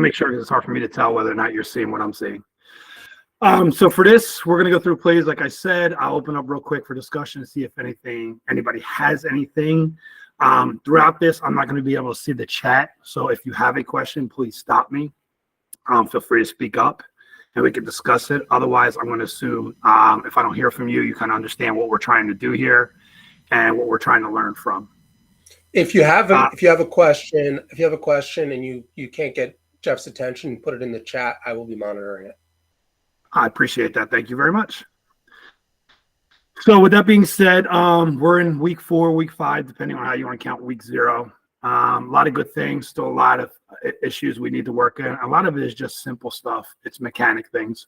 make sure because it's hard for me to tell whether or not you're seeing what I'm seeing. So for this, we're going to go through plays. Like I said, I'll open up real quick for discussion to see if anybody has anything. Throughout this, I'm not going to be able to see the chat. So if you have a question, please stop me. Feel free to speak up and we can discuss it. Otherwise, I'm going to assume if I don't hear from you, you kind of understand what we're trying to do here and what we're trying to learn from. If you have a question and you can't get Jeff's attention, put it in the chat. I will be monitoring it. I appreciate that. Thank you very much. So with that being said, we're in week 4, week 5, depending on how you want to count week 0. A lot of good things, still a lot of issues we need to work in. A lot of it is just simple stuff. It's mechanic things.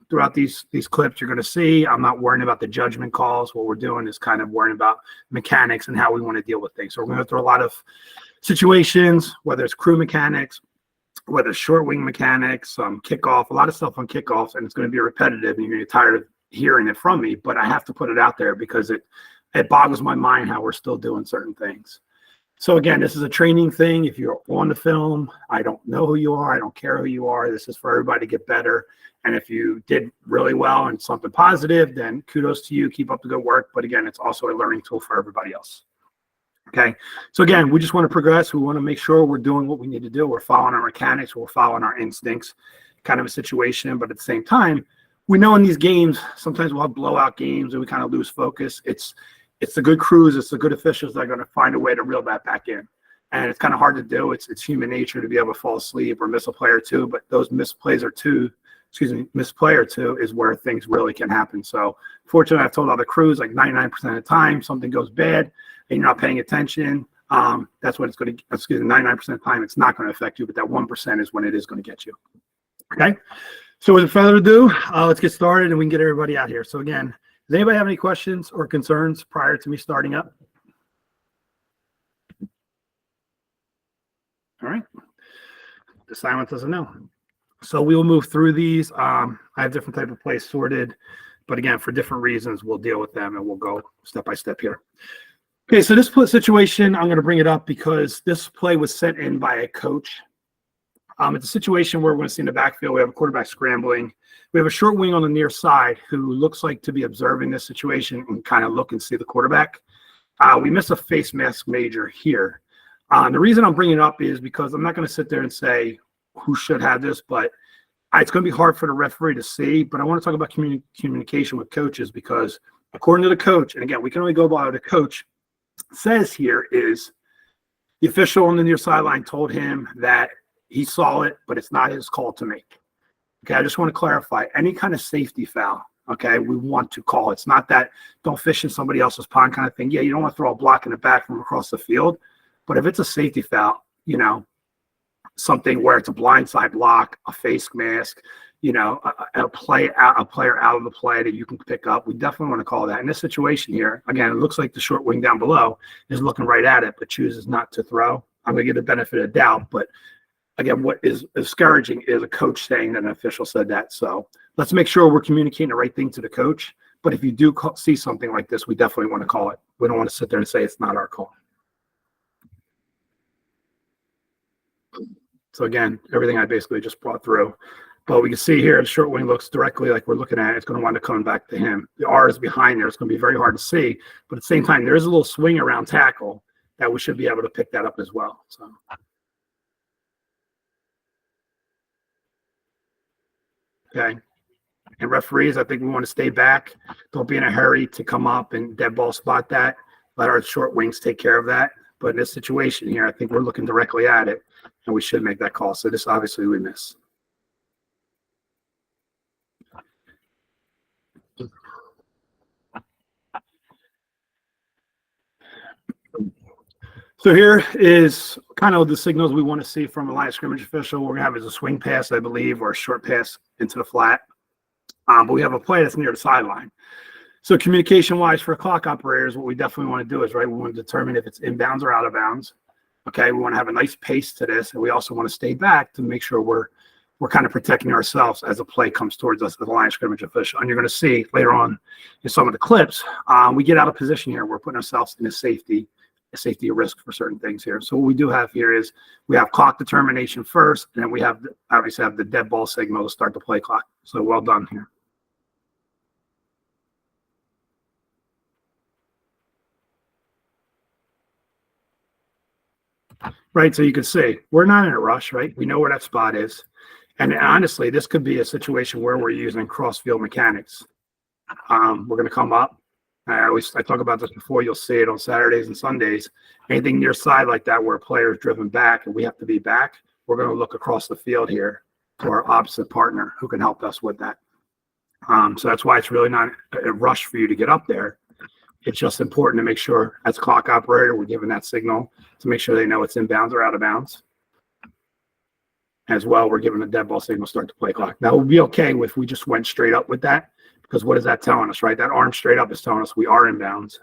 Throughout these clips you're going to see, I'm not worrying about the judgment calls. What we're doing is kind of worrying about mechanics and how we want to deal with things. So we're going to go through a lot of situations, whether it's crew mechanics, whether it's short wing mechanics, kickoff, a lot of stuff on kickoffs, and it's going to be repetitive and you're going to get tired of hearing it from me, but I have to put it out there because it boggles my mind how we're still doing certain things. So again, this is a training thing. If you're on the film, I don't know who you are. I don't care who you are. This is for everybody to get better. And if you did really well and something positive, then kudos to you. Keep up the good work. But again, it's also a learning tool for everybody else. Okay. So again, we just want to progress. We want to make sure we're doing what we need to do. We're following our mechanics. We're following our instincts, kind of a situation. But at the same time, we know in these games, sometimes we'll have blowout games and we kind of lose focus. It's the good crews, it's the good officials that are going to find a way to reel that back in. And it's kind of hard to do. It's human nature to be able to fall asleep or miss a play or two, but those missed play or two is where things really can happen. So fortunately, I've told other crews like 99% of the time, something goes bad and you're not paying attention. That's what it's going to, 99% of the time, it's not going to affect you, but that 1% is when it is going to get you. Okay. So without further ado, let's get started and we can get everybody out here. So again, does anybody have any questions or concerns prior to me starting up? All right. The silence doesn't know. So we will move through these. I have different type of plays sorted, but again, for different reasons, we'll deal with them and we'll go step by step here. Okay, so this situation, I'm going to bring it up because this play was sent in by a coach. It's a situation where we're going to see in the backfield, we have a quarterback scrambling. We have a short wing on the near side who looks like to be observing this situation and kind of look and see the quarterback. We miss a face mask major here. The reason I'm bringing it up is because I'm not going to sit there and say who should have this, but it's going to be hard for the referee to see. But I want to talk about communication with coaches because according to the coach, and again, we can only go by what the coach says here, is the official on the near sideline told him that he saw it, but it's not his call to make. Okay, I just want to clarify, any kind of safety foul, okay, we want to call. It's not that don't fish in somebody else's pond kind of thing. Yeah, you don't want to throw a block in the back from across the field, but if it's a safety foul, you know, something where it's a blindside block, a face mask, you know, a player out of the play that you can pick up, we definitely want to call that. In this situation here, again, it looks like the short wing down below is looking right at it, but chooses not to throw. I'm going to give the benefit of doubt, but again, what is discouraging is a coach saying that an official said that. So let's make sure we're communicating the right thing to the coach. But if you do see something like this, we definitely want to call it. We don't want to sit there and say it's not our call. So again, everything I basically just brought through. But we can see here, the short wing looks directly like we're looking at it. It's going to wind up coming back to him. The R is behind there. It's going to be very hard to see. But at the same time, there is a little swing around tackle that we should be able to pick that up as well. So. Okay. And referees, I think we want to stay back. Don't be in a hurry to come up and dead ball spot that. Let our short wings take care of that. But in this situation here, I think we're looking directly at it, and we should make that call. So this obviously we miss. So here is kind of the signals we want to see from a line of scrimmage official. What we're going to have is a swing pass, I believe, or a short pass into the flat. But we have a play that's near the sideline. So communication-wise for clock operators, what we definitely want to do is, right, we want to determine if it's inbounds or out of bounds. Okay, we want to have a nice pace to this, and we also want to stay back to make sure we're kind of protecting ourselves as a play comes towards us as a line of scrimmage official. And you're going to see later on in some of the clips, we get out of position here. We're putting ourselves in a safety a safety risk for certain things here. So what we do have here is we have clock determination first, and then we have obviously have the dead ball signal to start the play clock. So well done here. Right, so you can see we're not in a rush, right? We know where that spot is. And honestly, this could be a situation where we're using cross-field mechanics. We're going to come up. I talk about this before. You'll see it on Saturdays and Sundays. Anything near side like that where a player is driven back and we have to be back, we're going to look across the field here to our opposite partner who can help us with that. So that's why it's really not a rush for you to get up there. It's just important to make sure, as clock operator, we're giving that signal to make sure they know it's inbounds or out of bounds. As well, we're giving the dead ball signal start the play clock. That would be okay if we just went straight up with that, because what is that telling us, right? That arm straight up is telling us we are inbounds,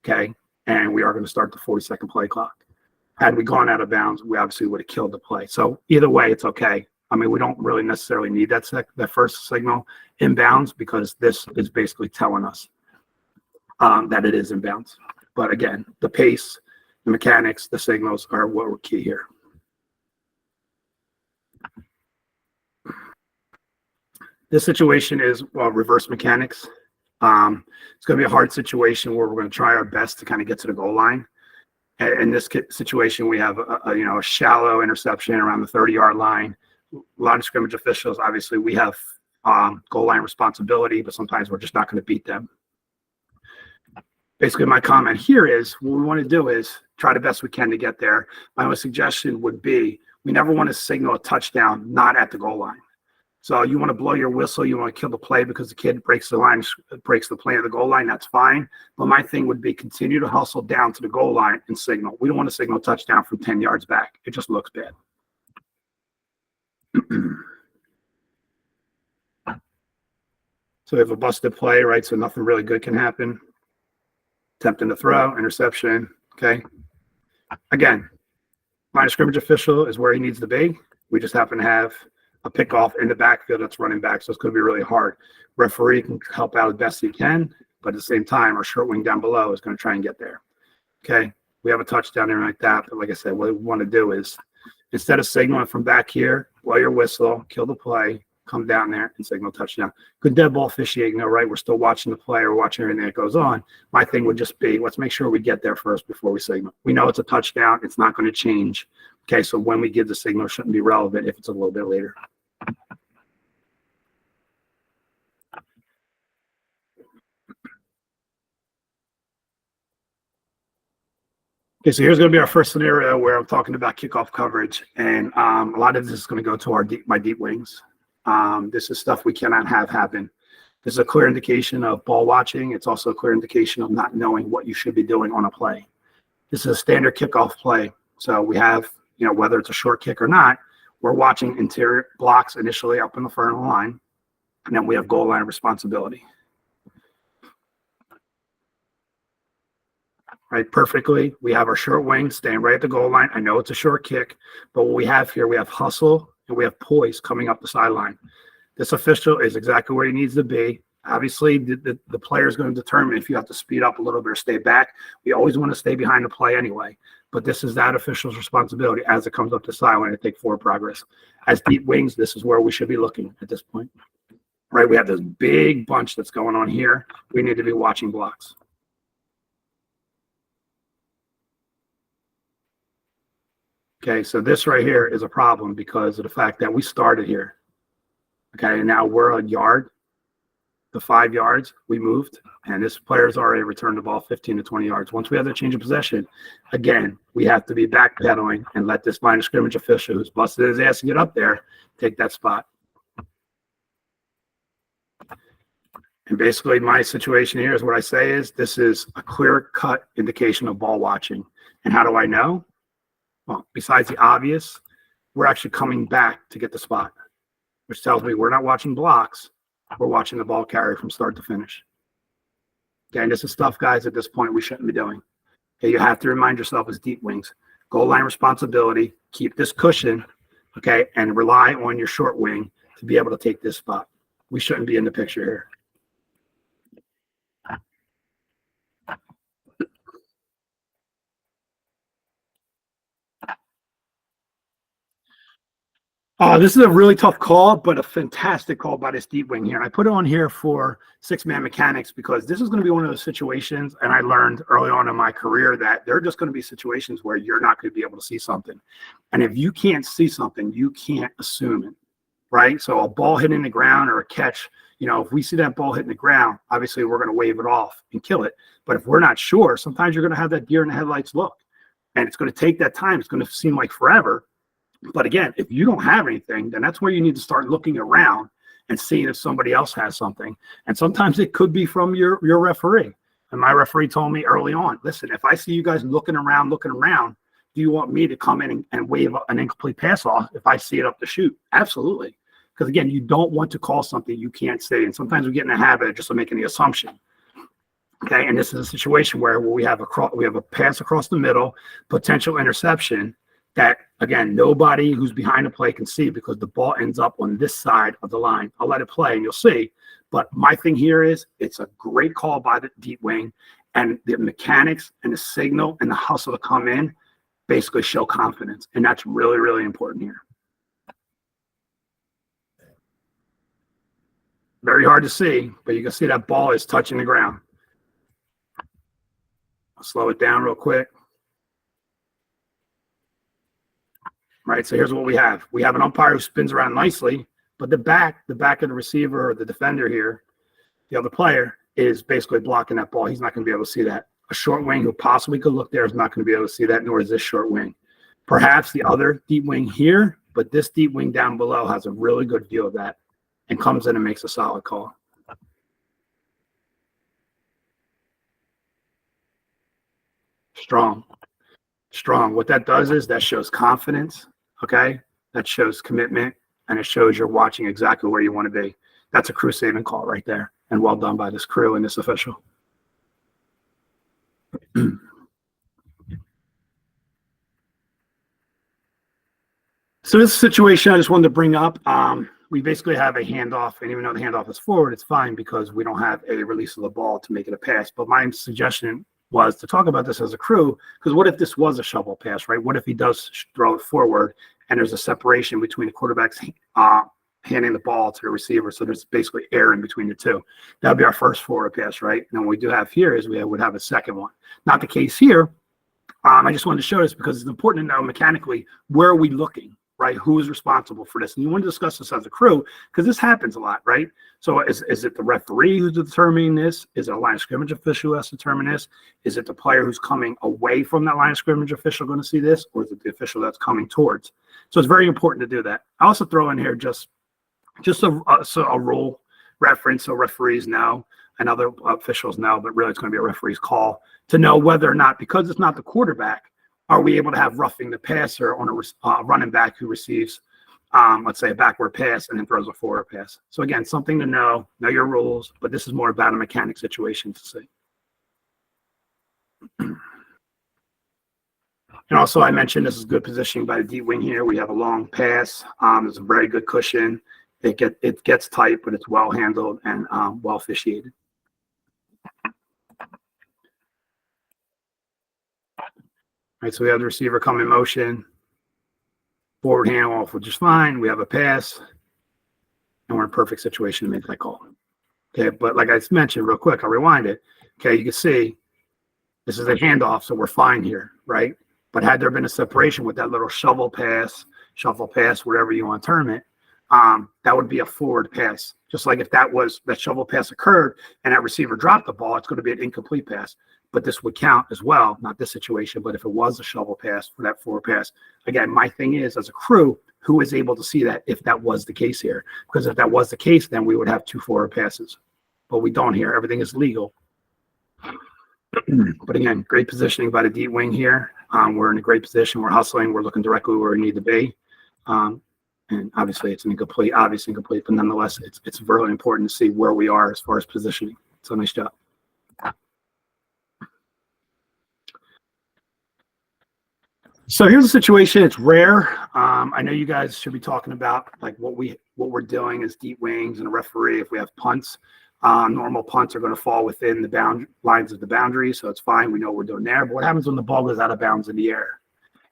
okay? And we are going to start the 40-second play clock. Had we gone out of bounds, we obviously would have killed the play. So either way, it's okay. I mean, we don't really necessarily need that first signal inbounds, because this is basically telling us that it is inbounds. But again, the pace, the mechanics, the signals are what were key here. This situation is reverse mechanics. It's going to be a hard situation where we're going to try our best to kind of get to the goal line. In this situation, we have a shallow interception around the 30-yard line. A lot of scrimmage officials, obviously, we have goal line responsibility, but sometimes we're just not going to beat them. Basically, my comment here is what we want to do is try the best we can to get there. My only suggestion would be we never want to signal a touchdown not at the goal line. So you want to blow your whistle, you want to kill the play because the kid breaks the line, breaks the play of the goal line, that's fine. But my thing would be continue to hustle down to the goal line and signal. We don't want to signal a touchdown from 10 yards back. It just looks bad. So we have a busted play, right? So nothing really good can happen. Attempting to throw, interception, okay? Again, line of scrimmage official is where he needs to be. We just happen to have a pickoff in the backfield that's running back, so it's going to be really hard. Referee can help out as best he can, but at the same time, our short wing down below is going to try and get there. Okay, we have a touchdown there like that, but like I said, what we want to do is instead of signaling from back here, blow your whistle, kill the play, come down there and signal touchdown. Good dead ball officiating, though, right? We're still watching the play or watching everything that goes on. My thing would just be, let's make sure we get there first before we signal. We know it's a touchdown. It's not going to change. Okay, so when we give the signal, it shouldn't be relevant if it's a little bit later. Okay, so here's going to be our first scenario where I'm talking about kickoff coverage, and a lot of this is going to go to my deep wings. This is stuff we cannot have happen. This is a clear indication of ball watching. It's also a clear indication of not knowing what you should be doing on a play. This is a standard kickoff play. So we have, whether it's a short kick or not, we're watching interior blocks initially up in the front of the line, and then we have goal line responsibility. Right, perfectly. We have our short wing staying right at the goal line. I know it's a short kick, but what we have here, we have hustle and we have poise coming up the sideline. This official is exactly where he needs to be. Obviously, the player is going to determine if you have to speed up a little bit or stay back. We always want to stay behind the play anyway, but this is that official's responsibility as it comes up the sideline to take forward progress. As deep wings, this is where we should be looking at this point. Right, we have this big bunch that's going on here. We need to be watching blocks. Okay, so this right here is a problem because of the fact that we started here. Okay, and now we're a yard, the 5 yards, we moved, and this player's already returned the ball 15 to 20 yards. Once we have the change of possession, again, we have to be backpedaling and let this line of scrimmage official who's busted his ass to get up there take that spot. And basically my situation here is what I say is this is a clear-cut indication of ball watching. And how do I know? Well, besides the obvious, we're actually coming back to get the spot, which tells me we're not watching blocks. We're watching the ball carry from start to finish. Okay, and this is stuff, guys, at this point we shouldn't be doing. Okay, you have to remind yourself as deep wings, goal line responsibility, keep this cushion, okay, and rely on your short wing to be able to take this spot. We shouldn't be in the picture here. This is a really tough call, but a fantastic call by this deep wing here. And I put it on here for six-man mechanics because this is going to be one of those situations, and I learned early on in my career that there are just going to be situations where you're not going to be able to see something. And if you can't see something, you can't assume it, right? So a ball hitting the ground or a catch, if we see that ball hitting the ground, obviously we're going to wave it off and kill it. But if we're not sure, sometimes you're going to have that deer in the headlights look. And it's going to take that time. It's going to seem like forever. But again, if you don't have anything, then that's where you need to start looking around and seeing if somebody else has something. And sometimes it could be from your referee. And my referee told me early on, listen, if I see you guys looking around, do you want me to come in and wave an incomplete pass off if I see it up the chute? Absolutely. Because again, you don't want to call something you can't see. And sometimes we get in the habit of just making the assumption. Okay, and this is a situation where we have a pass across the middle, potential interception, that, again, nobody who's behind the play can see because the ball ends up on this side of the line. I'll let it play and you'll see. But my thing here is it's a great call by the deep wing, and the mechanics and the signal and the hustle to come in basically show confidence. And that's really, really important here. Very hard to see, but you can see that ball is touching the ground. I'll slow it down real quick. Right, so here's what we have. We have an umpire who spins around nicely, but the back of the receiver or the defender here, the other player, is basically blocking that ball. He's not going to be able to see that. A short wing who possibly could look there is not going to be able to see that, nor is this short wing. Perhaps the other deep wing here, but this deep wing down below has a really good view of that and comes in and makes a solid call. Strong. What that does is that shows confidence. Okay, that shows commitment, and it shows you're watching exactly where you want to be. That's a crew saving call right there, and well done by this crew and this official. So this situation I just wanted to bring up, we basically have a handoff, and even though the handoff is forward, it's fine because we don't have a release of the ball to make it a pass. But my suggestion was to talk about this as a crew, because what if this was a shovel pass, right? What if he does throw it forward and there's a separation between the quarterback's handing the ball to the receiver, so there's basically air in between the two? That would be our first forward pass, right? And what we do have here is we would have a second one. Not the case here. I just wanted to show this because it's important to know mechanically, where are we looking, right? Who is responsible for this? And you want to discuss this as a crew because this happens a lot, right? So is it the referee who's determining this? Is it a line of scrimmage official who has to determine this? Is it the player who's coming away from that line of scrimmage official going to see this? Or is it the official that's coming towards? So it's very important to do that. I also throw in here just a rule reference so referees know and other officials know, but really it's going to be a referee's call to know whether or not, because it's not the quarterback, are we able to have roughing the passer on a running back who receives, let's say, a backward pass and then throws a forward pass? So again, something to know your rules, but this is more about a mechanic situation to see. And also I mentioned this is good positioning by the deep wing here. We have a long pass. There's a very good cushion. It gets tight, but it's well handled and well officiated. All right, so we have the receiver come in motion, forward handoff, which is fine. We have a pass, and we're in a perfect situation to make that call. Okay, but like I mentioned real quick, I'll rewind it. Okay, you can see this is a handoff, so we're fine here, right? But had there been a separation with that little shuffle pass, whatever you want to term it, that would be a forward pass. Just like if that shovel pass occurred and that receiver dropped the ball, it's going to be an incomplete pass. But this would count as well, not this situation, but if it was a shovel pass for that forward pass. Again, my thing is, as a crew, who is able to see that if that was the case here? Because if that was the case, then we would have 2 forward passes. But we don't here. Everything is legal. But again, great positioning by the deep wing here. We're in a great position. We're hustling. We're looking directly where we need to be. And obviously, it's obviously incomplete, but nonetheless, it's really important to see where we are as far as positioning. So nice job. So here's the situation. It's rare. I know you guys should be talking about like what we're doing as deep wings and a referee. If we have punts, normal punts are going to fall within the lines of the boundary, so it's fine. We know what we're doing there. But what happens when the ball goes out of bounds in the air?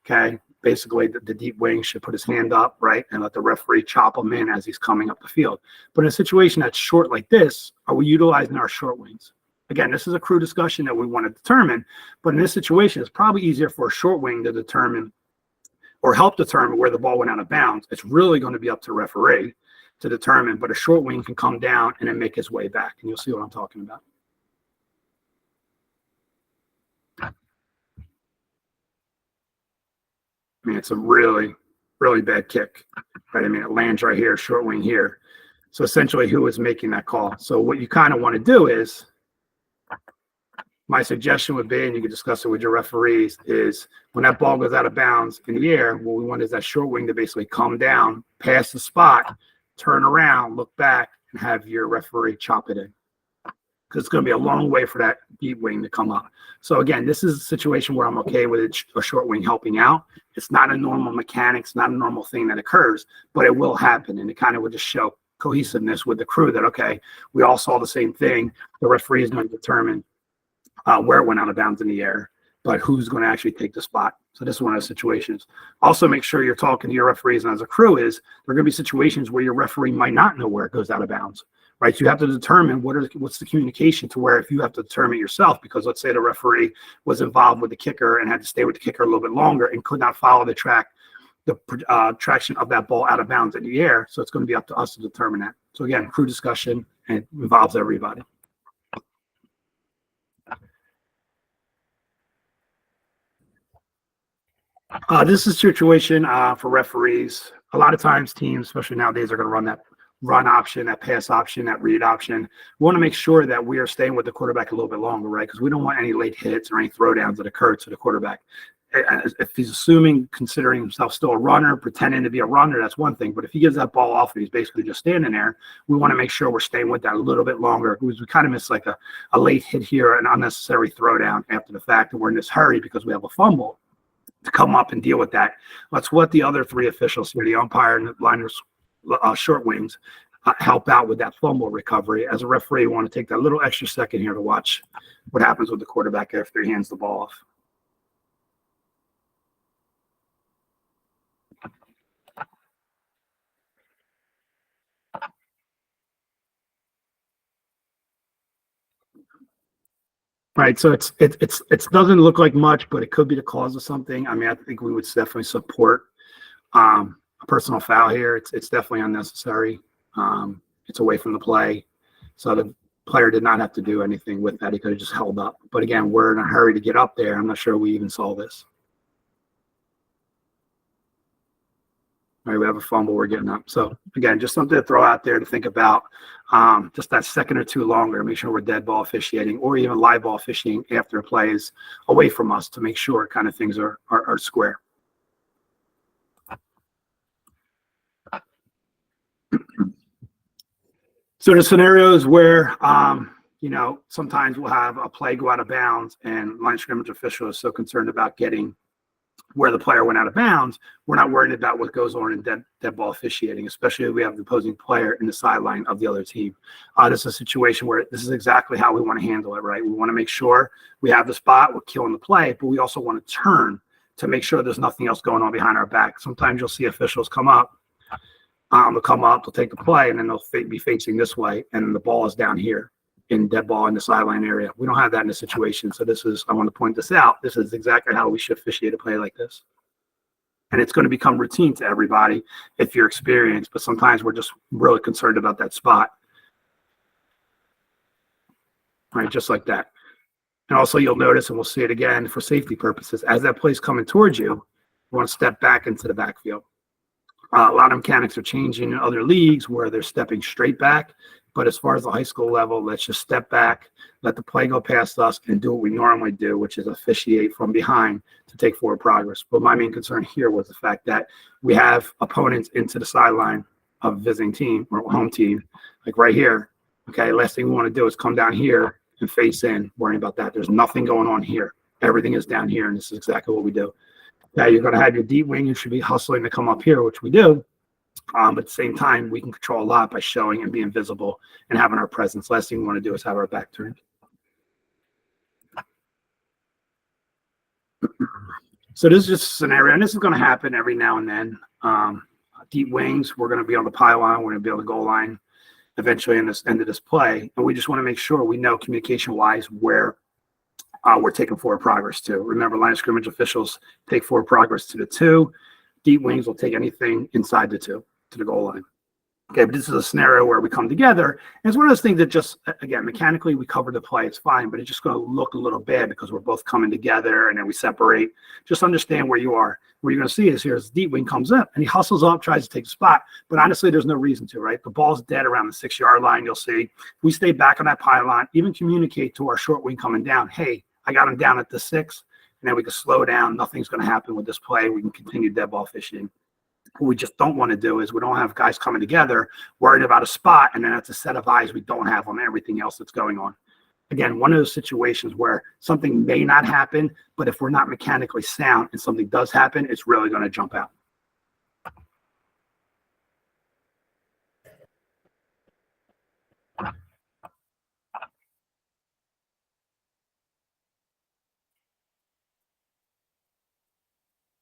Okay, basically the deep wing should put his hand up, right, and let the referee chop him in as he's coming up the field. But in a situation that's short like this, are we utilizing our short wings? Again, this is a crew discussion that we want to determine, but in this situation, it's probably easier for a short wing to determine or help determine where the ball went out of bounds. It's really going to be up to the referee to determine, but a short wing can come down and then make his way back, and you'll see what I'm talking about. I mean, it's a really, really bad kick, right? I mean, it lands right here, short wing here. So essentially, who is making that call? So what you kind of want to do is, my suggestion would be, and you can discuss it with your referees, is when that ball goes out of bounds in the air, what we want is that short wing to basically come down, pass the spot, turn around, look back, and have your referee chop it in. Because it's going to be a long way for that deep wing to come up. So again, this is a situation where I'm okay with a short wing helping out. It's not a normal mechanics, not a normal thing that occurs, but it will happen. And it kind of would just show cohesiveness with the crew that, okay, we all saw the same thing. The referee is going to determine where it went out of bounds in the air, but who's going to actually take the spot. So this is one of those situations. Also, make sure you're talking to your referees, and as a crew is, there are going to be situations where your referee might not know where it goes out of bounds, right? So you have to determine what's the communication to where if you have to determine yourself, because let's say the referee was involved with the kicker and had to stay with the kicker a little bit longer and could not follow the traction of that ball out of bounds in the air. So it's going to be up to us to determine that. So again, crew discussion, and it involves everybody. This is a situation for referees. A lot of times teams, especially nowadays, are going to run that run option, that pass option, that read option. We want to make sure that we are staying with the quarterback a little bit longer, right? Because we don't want any late hits or any throwdowns that occur to the quarterback. If he's considering himself still a runner, pretending to be a runner, that's one thing. But if he gives that ball off and he's basically just standing there, we want to make sure we're staying with that a little bit longer, because we kind of miss like a late hit here, an unnecessary throwdown after the fact, and we're in this hurry because we have a fumble to come up and deal with that. That's what the other three officials here, the umpire and the liners, short wings, help out with that fumble recovery. As a referee, you want to take that little extra second here to watch what happens with the quarterback after he hands the ball off. Right, so it doesn't look like much, but it could be the cause of something. I mean, I think we would definitely support a personal foul here. It's definitely unnecessary. It's away from the play, so the player did not have to do anything with that. He could have just held up. But again, we're in a hurry to get up there. I'm not sure we even saw this. All right, we have a fumble. We're getting up. So again, just something to throw out there to think about. Just that second or two longer, make sure we're dead ball officiating or even live ball officiating after a play is away from us to make sure kind of things are square. So the scenarios where, sometimes we'll have a play go out of bounds and line scrimmage official is so concerned about getting where the player went out of bounds, we're not worried about what goes on in dead ball officiating, especially if we have the opposing player in the sideline of the other team. This is a situation where this is exactly how we want to handle it, right? We want to make sure we have the spot, we're killing the play, but we also want to turn to make sure there's nothing else going on behind our back. Sometimes you'll see officials come up, they'll take the play, and then they'll be facing this way, and the ball is down here in dead ball in the sideline area. We don't have that in this situation. So I want to point this out. This is exactly how we should officiate a play like this. And it's going to become routine to everybody if you're experienced, but sometimes we're just really concerned about that spot. All right, just like that. And also you'll notice, and we'll see it again for safety purposes, as that play's coming towards you, you want to step back into the backfield. A lot of mechanics are changing in other leagues where they're stepping straight back. But as far as the high school level, let's just step back, let the play go past us, and do what we normally do, which is officiate from behind to take forward progress. But my main concern here was the fact that we have opponents into the sideline of a visiting team or home team, like right here. Okay, last thing we want to do is come down here and face in, worrying about that. There's nothing going on here. Everything is down here, and this is exactly what we do. Now, you're going to have your deep wing. You should be hustling to come up here, which we do. But at the same time, we can control a lot by showing and being visible and having our presence. Last thing we want to do is have our back turned. So this is just a scenario, and this is going to happen every now and then. Deep wings, we're going to be on the pylon, we're going to be on the goal line eventually in this end of this play, and we just want to make sure we know communication-wise where we're taking forward progress to. Remember, line of scrimmage officials take forward progress to the 2. Deep wings will take anything inside the 2 to the goal line. Okay, but this is a scenario where we come together, and it's one of those things that just, again, mechanically we cover the play, it's fine, but it's just going to look a little bad because we're both coming together and then we separate. Just understand where you are. What you're going to see is here's deep wing comes up and he hustles up, tries to take the spot, but honestly, there's no reason to, right? The ball's dead around the 6-yard line. You'll see we stay back on that pylon, even communicate to our short wing coming down, hey, I got him down at the 6, and then we can slow down. Nothing's going to happen with this play. We can continue dead ball fishing. What we just don't want to do is we don't have guys coming together worried about a spot, and then that's a set of eyes we don't have on everything else that's going on. Again, one of those situations where something may not happen, but if we're not mechanically sound and something does happen, it's really going to jump out.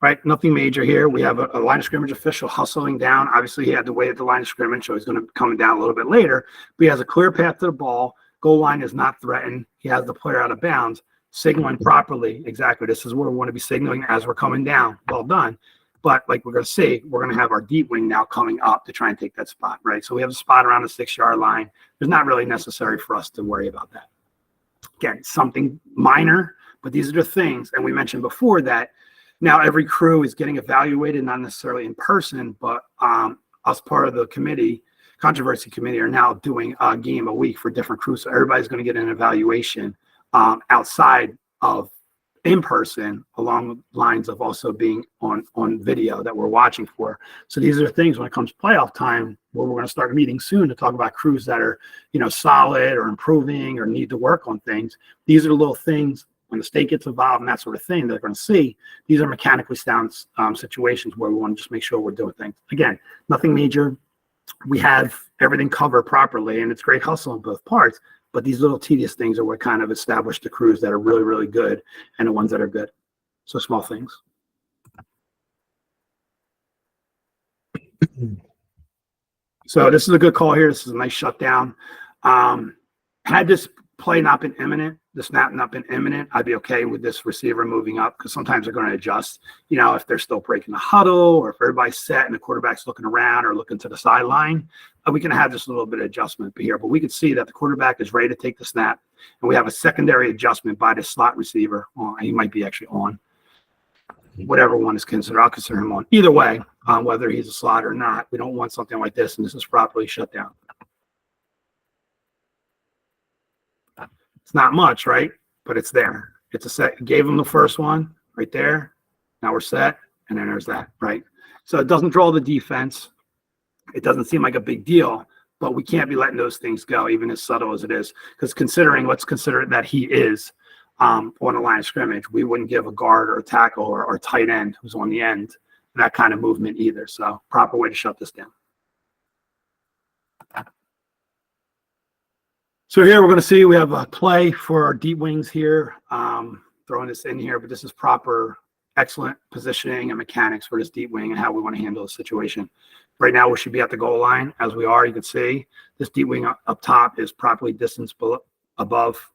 Right, nothing major here. We have a line of scrimmage official hustling down. Obviously, he had to wait at the line of scrimmage, so he's going to be coming down a little bit later. But he has a clear path to the ball. Goal line is not threatened. He has the player out of bounds, signaling properly. Exactly, this is where we want to be signaling as we're coming down. Well done. But like we're going to see, we're going to have our deep wing now coming up to try and take that spot, right? So we have a spot around the 6-yard line. There's not really necessary for us to worry about that. Again, something minor, but these are the things. And we mentioned before that now every crew is getting evaluated, not necessarily in person, but us part of the committee, controversy committee, are now doing a game a week for different crews. So everybody's going to get an evaluation outside of in person, along the lines of also being on video that we're watching for. So these are things when it comes playoff time where we're going to start meeting soon to talk about crews that are, solid or improving or need to work on things. These are the little things when the state gets involved and that sort of thing, they're going to see. These are mechanically sound situations where we want to just make sure we're doing things. Again, nothing major. We have everything covered properly, and it's great hustle on both parts. But these little tedious things are what kind of establish the crews that are really, really good and the ones that are good. So small things. So this is a good call here. This is a nice shutdown. Had this play not been imminent, the snap not been imminent, I'd be okay with this receiver moving up because sometimes they're going to adjust, if they're still breaking the huddle or if everybody's set and the quarterback's looking around or looking to the sideline, we can have just a little bit of adjustment here. But we can see that the quarterback is ready to take the snap, and we have a secondary adjustment by the slot receiver. He might be actually on. Whatever one is considered, I'll consider him on. Either way, whether he's a slot or not, we don't want something like this, and this is properly shut down. It's not much, right? But it's there. It's a set. Gave him the first one right there. Now we're set. And then there's that, right? So it doesn't draw the defense. It doesn't seem like a big deal, but we can't be letting those things go, even as subtle as it is. Because let's consider that he is on the line of scrimmage. We wouldn't give a guard or a tackle or a tight end who's on the end that kind of movement either. So proper way to shut this down. So here we're going to see we have a play for our deep wings here, throwing this in here, but this is proper, excellent positioning and mechanics for this deep wing and how we want to handle the situation. Right now we should be at the goal line as we are. You can see this deep wing up top is properly distanced above,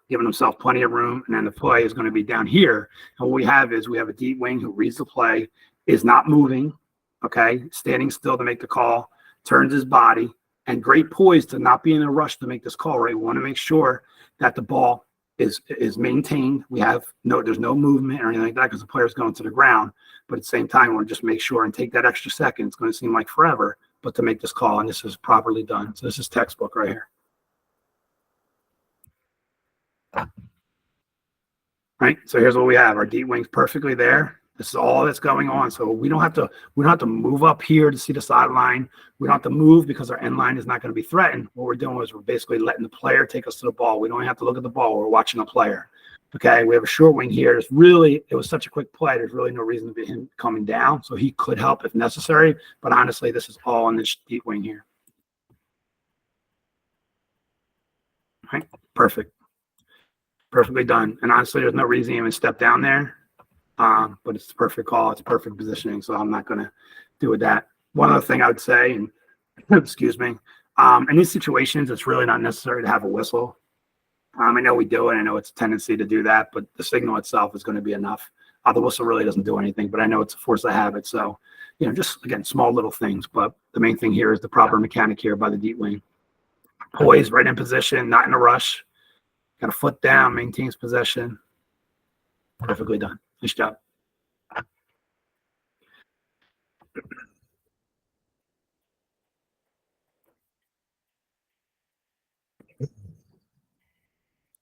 giving himself plenty of room, and then the play is going to be down here. And what we have is we have a deep wing who reads the play, is not moving, okay, standing still to make the call, turns his body, and great poise to not be in a rush to make this call, right? We want to make sure that the ball is maintained. There's no movement or anything like that because the player's going to the ground. But at the same time, we want to just make sure and take that extra second. It's going to seem like forever, but to make this call, and this is properly done. So this is textbook right here. Right? So here's what we have. Our deep wing's perfectly there. This is all that's going on. So we don't have to move up here to see the sideline. We don't have to move because our end line is not going to be threatened. What we're doing is we're basically letting the player take us to the ball. We don't have to look at the ball. We're watching the player. Okay, we have a short wing here. It was such a quick play. There's really no reason to be him coming down. So he could help if necessary. But honestly, this is all on this deep wing here. All right, perfect. Perfectly done. And honestly, there's no reason to even step down there. But it's the perfect call. It's perfect positioning. So I'm not going to do with that. One other thing I would say, and excuse me, in these situations, it's really not necessary to have a whistle. I know we do it. I know it's a tendency to do that, but the signal itself is going to be enough. The whistle really doesn't do anything, but I know it's a force of habit. So, just again, small little things. But the main thing here is the proper mechanic here by the deep wing. Poised, right in position, not in a rush. Got a foot down, maintains possession. Perfectly done. Nice job.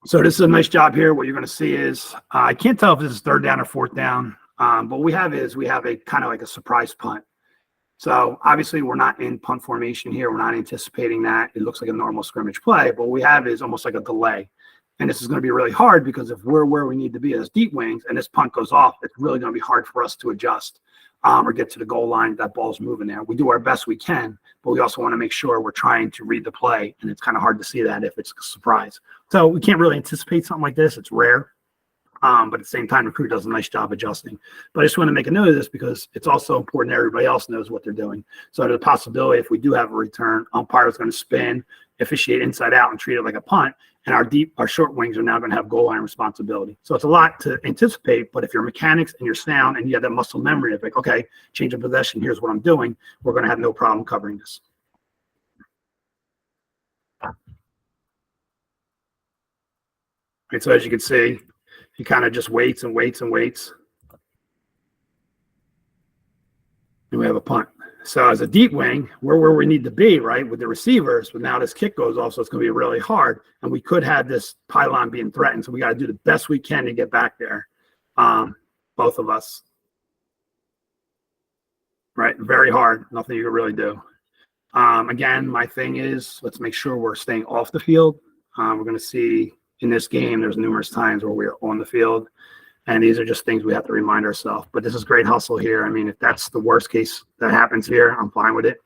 So this is a nice job here. What you're going to see is, I can't tell if this is third down or fourth down, but what we have a kind of like a surprise punt. So obviously we're not in punt formation here. We're not anticipating that. It looks like a normal scrimmage play, but what we have is almost like a delay. And this is going to be really hard because if we're where we need to be as deep wings and this punt goes off, it's really going to be hard for us to adjust or get to the goal line. That ball's moving there. We do our best we can, but we also want to make sure we're trying to read the play. And it's kind of hard to see that if it's a surprise. So we can't really anticipate something like this. It's rare. But at the same time, the crew does a nice job adjusting. But I just want to make a note of this because it's also important that everybody else knows what they're doing. So there's a possibility if we do have a return, umpire is going to spin, officiate inside out, and treat it like a punt. And our short wings are now going to have goal line responsibility. So it's a lot to anticipate. But if you're mechanics and you're sound and you have that muscle memory of like, okay, change of possession, here's what I'm doing, we're going to have no problem covering this. Right, so as you can see, he kind of just waits and waits and waits. And we have a punt. So as a deep wing, we're where we need to be, right, with the receivers. But now this kick goes off, so it's going to be really hard. And we could have this pylon being threatened. So we got to do the best we can to get back there, both of us. Right, very hard. Nothing you can really do. Again, my thing is let's make sure we're staying off the field. We're going to see in this game, there's numerous times where we're on the field. And these are just things we have to remind ourselves. But this is great hustle here. I mean, if that's the worst case that happens here, I'm fine with it.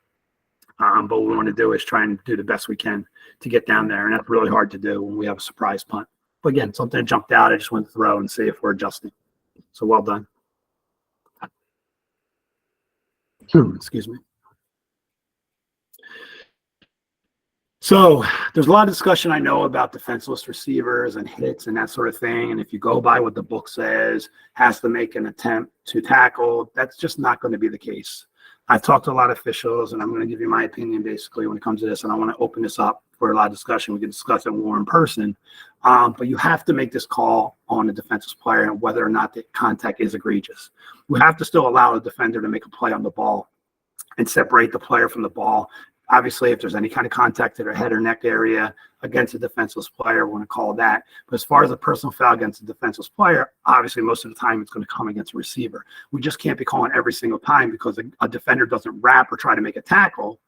But what we want to do is try and do the best we can to get down there. And that's really hard to do when we have a surprise punt. But again, something that jumped out. I just went to throw and see if we're adjusting. So well done. Excuse me. So there's a lot of discussion I know about defenseless receivers and hits and that sort of thing. And if you go by what the book says, has to make an attempt to tackle, that's just not going to be the case. I've talked to a lot of officials, and I'm going to give you my opinion basically when it comes to this. And I want to open this up for a lot of discussion. We can discuss it more in person. But you have to make this call on the defenseless player and whether or not the contact is egregious. We have to still allow the defender to make a play on the ball and separate the player from the ball. Obviously, if there's any kind of contact to their head or neck area against a defenseless player, we want to call that. But as far as a personal foul against a defenseless player, obviously, most of the time it's going to come against a receiver. We just can't be calling every single time because a defender doesn't wrap or try to make a tackle,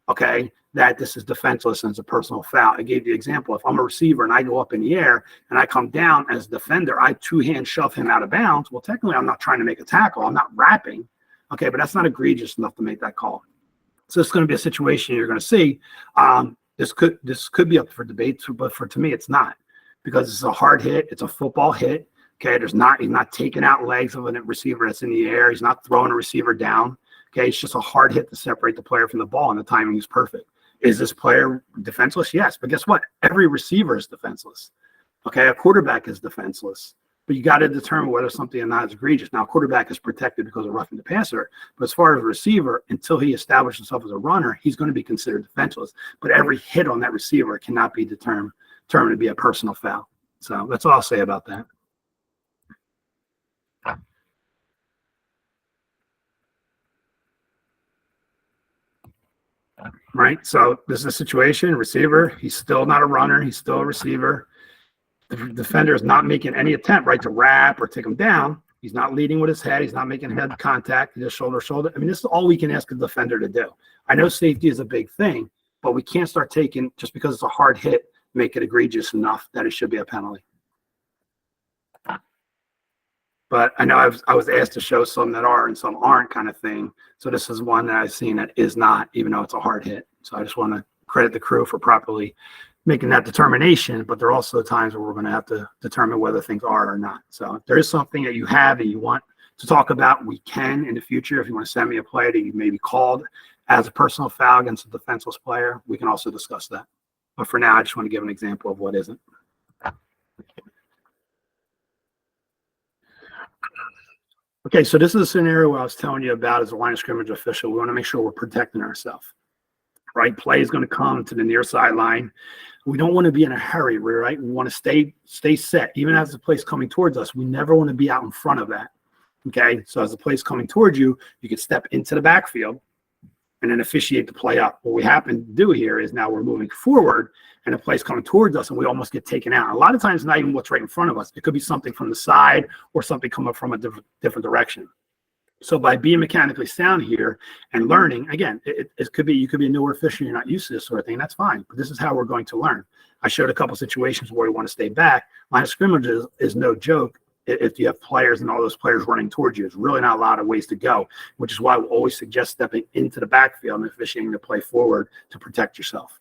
okay, that this is defenseless and it's a personal foul. I gave you an example. If I'm a receiver and I go up in the air and I come down as a defender, I two-hand shove him out of bounds. Well, technically, I'm not trying to make a tackle. I'm not wrapping, okay, but that's not egregious enough to make that call. So it's going to be a situation you're going to see. This could be up for debate, but to me, it's not because it's a hard hit. It's a football hit. Okay, he's not taking out legs of a receiver that's in the air. He's not throwing a receiver down. Okay, it's just a hard hit to separate the player from the ball, and the timing is perfect. Is this player defenseless? Yes, but guess what? Every receiver is defenseless. Okay, a quarterback is defenseless. But you got to determine whether something or not is egregious. Now, a quarterback is protected because of roughing the passer. But as far as a receiver, until he establishes himself as a runner, he's going to be considered defenseless. But every hit on that receiver cannot be determined to be a personal foul. So that's all I'll say about that. Right? So this is a situation, receiver, he's still not a runner. He's still a receiver. The defender is not making any attempt, right, to wrap or take him down. He's not leading with his head. He's not making head contact. He's just shoulder to shoulder. I mean, this is all we can ask a defender to do. I know safety is a big thing, but we can't start taking, just because it's a hard hit, make it egregious enough that it should be a penalty. But I know I was asked to show some that are and some aren't kind of thing. So this is one that I've seen that is not, even though it's a hard hit. So I just want to credit the crew for properly making that determination, but there are also times where we're going to have to determine whether things are or not. So if there is something that you have and you want to talk about. We can in the future, if you want to send me a play that you may be called as a personal foul against a defenseless player, we can also discuss that. But for now, I just want to give an example of what isn't. Okay, so this is a scenario where I was telling you about as a line of scrimmage official. We want to make sure we're protecting ourselves. Right, play is going to come to the near sideline. We don't want to be in a hurry, right? We want to stay set, even as the play's coming towards us. We never want to be out in front of that. Okay, so as the play's coming towards you, you can step into the backfield and then officiate the play up. What we happen to do here is now we're moving forward, and the play's coming towards us, and we almost get taken out. A lot of times, not even what's right in front of us. It could be something from the side or something coming from a different direction. So by being mechanically sound here and learning, again, it could be, you could be a newer official, you're not used to this sort of thing. That's fine. But this is how we're going to learn. I showed a couple situations where we want to stay back. Line of scrimmage is no joke. If you have players and all those players running towards you, there's really not a lot of ways to go, which is why we always suggest stepping into the backfield and officiating the play forward to protect yourself.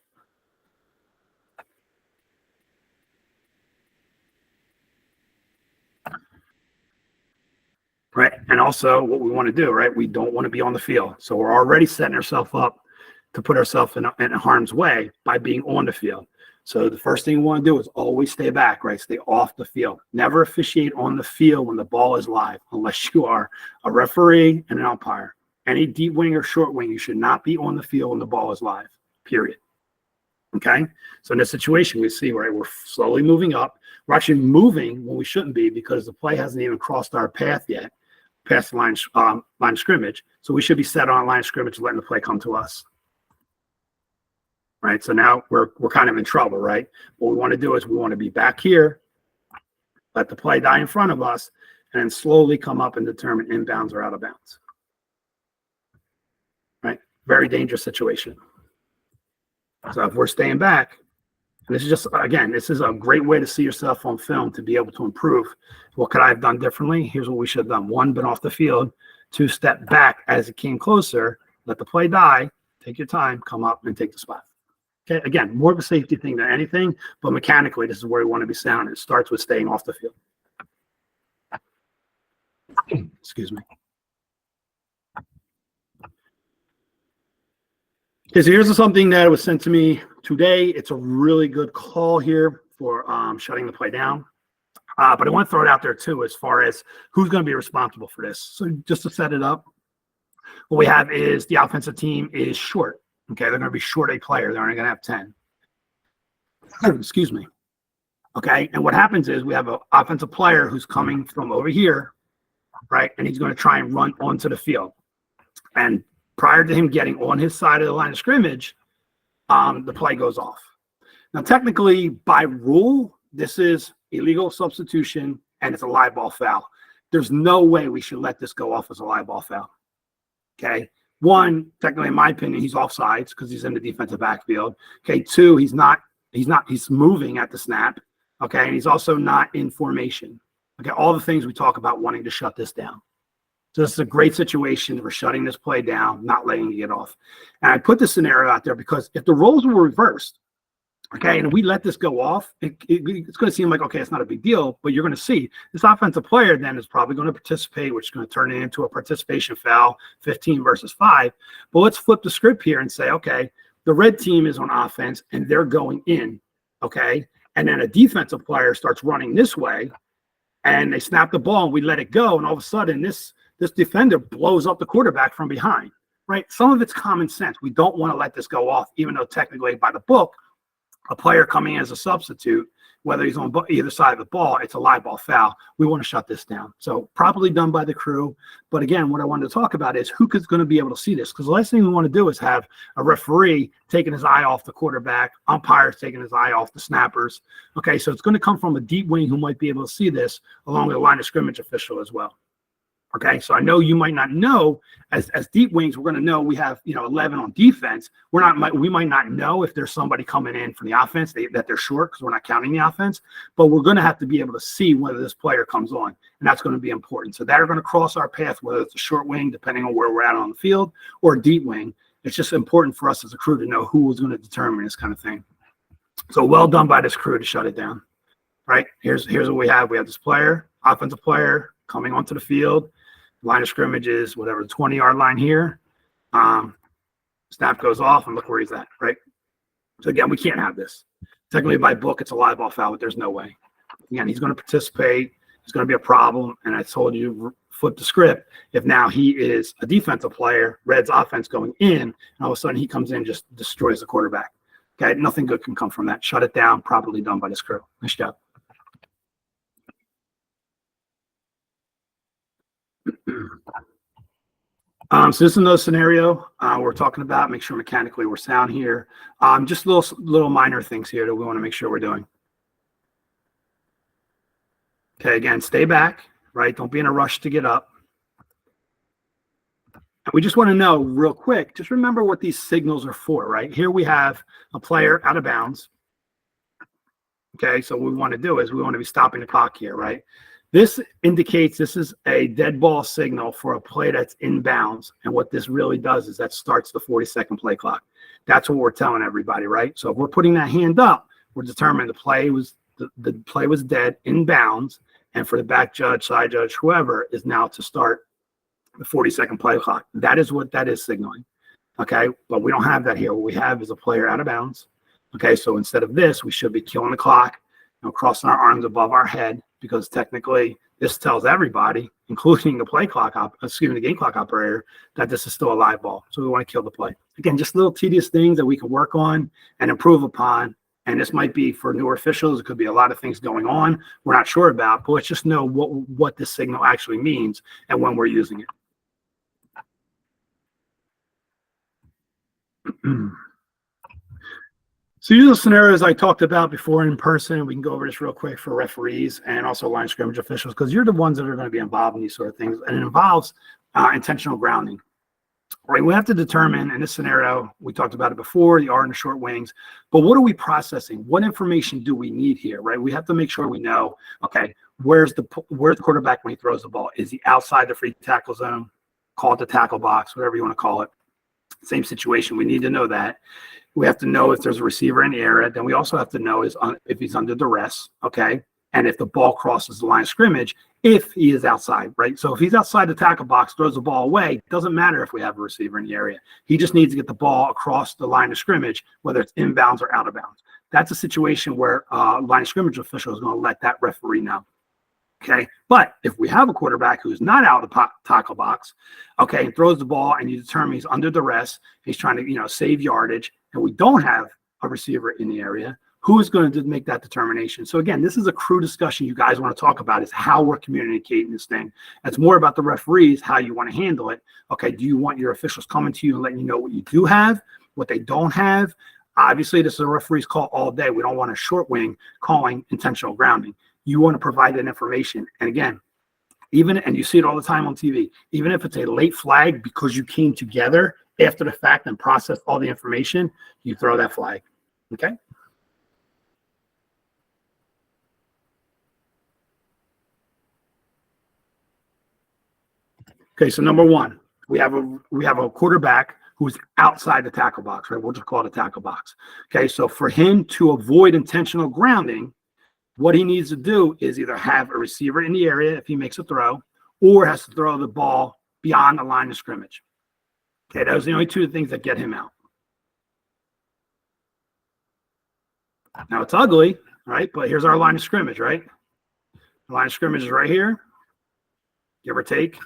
Right. And also what we want to do, right? We don't want to be on the field. So we're already setting ourselves up to put ourselves in harm's way by being on the field. So the first thing you want to do is always stay back, right? Stay off the field. Never officiate on the field when the ball is live, unless you are a referee and an umpire. Any deep wing or short wing, you should not be on the field when the ball is live, period. Okay. So in this situation, we see, right, we're slowly moving up. We're actually moving when we shouldn't be because the play hasn't even crossed our path yet. Past the line of scrimmage. So we should be set on line of scrimmage, letting the play come to us. Right. So now we're kind of in trouble, right? What we want to do is we want to be back here, let the play die in front of us, and then slowly come up and determine inbounds or out of bounds. Right. Very dangerous situation. So if we're staying back, and this is just, again, this is a great way to see yourself on film to be able to improve. What could I have done differently? Here's what we should have done. 1, been off the field. 2, step back as it came closer. Let the play die. Take your time. Come up and take the spot. Okay, again, more of a safety thing than anything, but mechanically, this is where we want to be sound. It starts with staying off the field. Excuse me. Okay, so here's something that was sent to me today. It's a really good call here for shutting the play down. But I want to throw it out there too, as far as who's going to be responsible for this. So just to set it up, what we have is the offensive team is short. Okay, they're going to be short a player. They're only going to have 10. Excuse me. Okay, and what happens is we have an offensive player who's coming from over here, right? And he's going to try and run onto the field. And prior to him getting on his side of the line of scrimmage, the play goes off. Now, technically, by rule, this is illegal substitution, and it's a live ball foul. There's no way we should let this go off as a live ball foul. Okay. 1, technically, in my opinion, he's offsides because he's in the defensive backfield. Okay. 2, he's moving at the snap. Okay. And he's also not in formation. Okay. All the things we talk about wanting to shut this down. So this is a great situation for shutting this play down, not letting it get off. And I put this scenario out there because if the roles were reversed, okay, and we let this go off, it's going to seem like, okay, it's not a big deal, but you're going to see this offensive player then is probably going to participate, which is going to turn it into a participation foul, 15 versus 5. But let's flip the script here and say, okay, the red team is on offense and they're going in, okay, and then a defensive player starts running this way and they snap the ball and we let it go, and all of a sudden this defender blows up the quarterback from behind, right? Some of it's common sense. We don't want to let this go off, even though technically by the book, a player coming in as a substitute, whether he's on either side of the ball, it's a live ball foul. We want to shut this down. So properly done by the crew. But again, what I wanted to talk about is who is going to be able to see this, because the last thing we want to do is have a referee taking his eye off the quarterback, umpires taking his eye off the snappers. Okay, so it's going to come from a deep wing who might be able to see this, along with a line of scrimmage official as well. Okay, so I know you might not know, as deep wings, we're going to know we have 11 on defense. We might not know if there's somebody coming in from the offense that they're short because we're not counting the offense, but we're going to have to be able to see whether this player comes on, and that's going to be important. So they're going to cross our path, whether it's a short wing, depending on where we're at on the field, or a deep wing. It's just important for us as a crew to know who is going to determine this kind of thing. So well done by this crew to shut it down. Right, here's what we have. We have this player, offensive player, coming onto the field. Line of scrimmage is whatever, the 20-yard line here. Snap goes off, and look where he's at, right? So again, we can't have this. Technically, by book, it's a live ball foul, but there's no way. Again, he's going to participate. It's going to be a problem. And I told you, flip the script. If now he is a defensive player, Red's offense going in, and all of a sudden he comes in and just destroys the quarterback. Okay, nothing good can come from that. Shut it down. Properly done by this crew. Nice job. So this is another scenario we're talking about. Make sure mechanically we're sound here. Just little minor things here that we want to make sure we're doing. Okay, again, stay back, right? Don't be in a rush to get up. And we just want to know real quick, just remember what these signals are for, right? Here we have a player out of bounds. Okay, so what we want to do is we want to be stopping the clock here, right? This indicates this is a dead ball signal for a play that's in bounds. And what this really does is that starts the 40-second play clock. That's what we're telling everybody, right? So if we're putting that hand up, we're determining the play was dead in bounds. And for the back judge, side judge, whoever is now to start the 40-second play clock. That is what that is signaling. Okay, but we don't have that here. What we have is a player out of bounds. Okay, so instead of this, we should be killing the clock, crossing our arms above our head, because technically this tells everybody, including the the game clock operator, that this is still a live ball. So we want to kill the play. Again, just little tedious things that we can work on and improve upon. And this might be for newer officials. It could be a lot of things going on we're not sure about, but let's just know what this signal actually means and when we're using it. So these are the scenarios I talked about before in person. We can go over this real quick for referees and also line scrimmage officials, because you're the ones that are going to be involved in these sort of things. And it involves intentional grounding. Right, we have to determine in this scenario, we talked about it before, the R and the short wings, but what are we processing? What information do we need here, right? We have to make sure we know, okay, where's the quarterback when he throws the ball? Is he outside the free tackle zone? Call it the tackle box, whatever you want to call it. Same situation. We need to know that. We have to know if there's a receiver in the area. Then we also have to know if he's under duress, okay? And if the ball crosses the line of scrimmage, if he is outside, right? So if he's outside the tackle box, throws the ball away, it doesn't matter if we have a receiver in the area. He just needs to get the ball across the line of scrimmage, whether it's inbounds or out of bounds. That's a situation where line of scrimmage official is going to let that referee know. Okay, but if we have a quarterback who's not out of the tackle box, okay, and throws the ball, and you determine he's under duress, he's trying to save yardage, and we don't have a receiver in the area, who is going to make that determination? So again, this is a crew discussion you guys want to talk about, is how we're communicating this thing. It's more about the referees, how you want to handle it. Okay, do you want your officials coming to you and letting you know what you do have, what they don't have? Obviously, this is a referee's call all day. We don't want a short wing calling intentional grounding. You want to provide that information. And again, and you see it all the time on TV, even if it's a late flag because you came together after the fact and processed all the information, you throw that flag. Okay? Okay, so number one, we have a quarterback who's outside the tackle box, right? We'll just call it a tackle box. Okay, so for him to avoid intentional grounding, what he needs to do is either have a receiver in the area if he makes a throw, or has to throw the ball beyond the line of scrimmage. Okay, those are the only two things that get him out. Now it's ugly, right? But here's our line of scrimmage, right? The line of scrimmage is right here, give or take.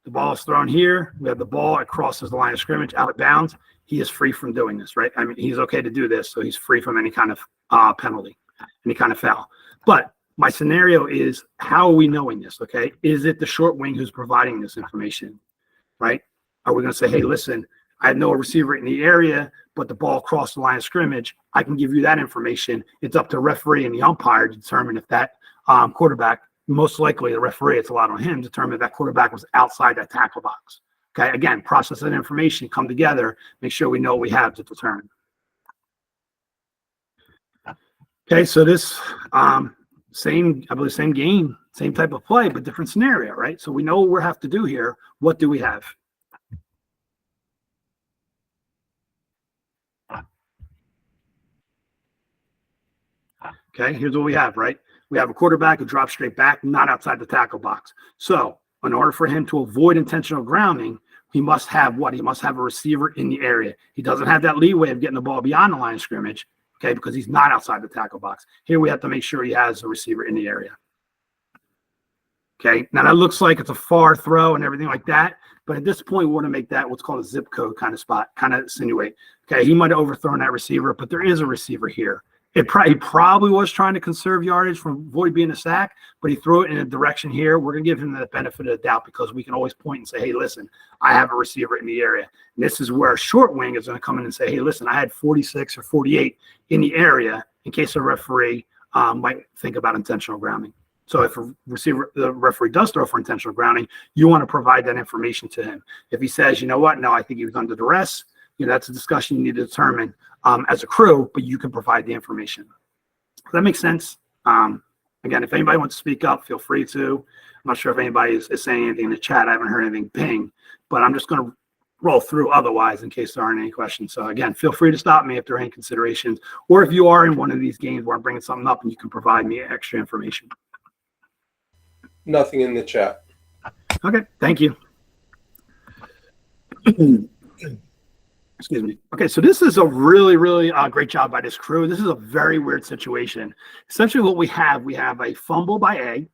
The ball is thrown here. We have the ball. It crosses the line of scrimmage out of bounds. He is free from doing this, right? I mean, he's okay to do this, so he's free from any kind of penalty, any kind of foul. But my scenario is, how are we knowing this, okay? Is it the short wing who's providing this information, right? Are we going to say, hey, listen, I know a receiver in the area, but the ball crossed the line of scrimmage. I can give you that information. It's up to the referee and the umpire to determine if that quarterback, most likely the referee, it's a lot on him, determine if that quarterback was outside that tackle box. Okay, again, process that information, come together, make sure we know what we have to determine. Okay, so this same game, same type of play, but different scenario, right? So we know what we have to do here. What do we have? Okay, here's what we have, right? We have a quarterback who drops straight back, not outside the tackle box. So in order for him to avoid intentional grounding, he must have what? He must have a receiver in the area. He doesn't have that leeway of getting the ball beyond the line of scrimmage, okay, because he's not outside the tackle box. Here we have to make sure he has a receiver in the area. Okay, now that looks like it's a far throw and everything like that, but at this point, we want to make that what's called a zip code kind of spot, kind of insinuate. Okay, he might have overthrown that receiver, but there is a receiver here. He probably was trying to conserve yardage from avoid being a sack, but he threw it in a direction here. We're going to give him the benefit of the doubt because we can always point and say, hey, listen, I have a receiver in the area. And this is where a short wing is going to come in and say, hey, listen, I had 46 or 48 in the area in case a referee might think about intentional grounding. So if the referee does throw for intentional grounding, you want to provide that information to him. If he says, you know what, no, I think he was under duress, that's a discussion you need to determine as a crew, but you can provide the information. Does that make sense? Again, if anybody wants to speak up, feel free to. I'm not sure if anybody is saying anything in the chat. I haven't heard anything ping, but I'm just going to roll through otherwise in case there aren't any questions. So again, feel free to stop me if there are any considerations, or if you are in one of these games where I'm bringing something up and you can provide me extra information. Nothing in the chat. Okay, thank you. Excuse me. Okay, so this is a really, really great job by this crew. This is a very weird situation. Essentially what we have a fumble by A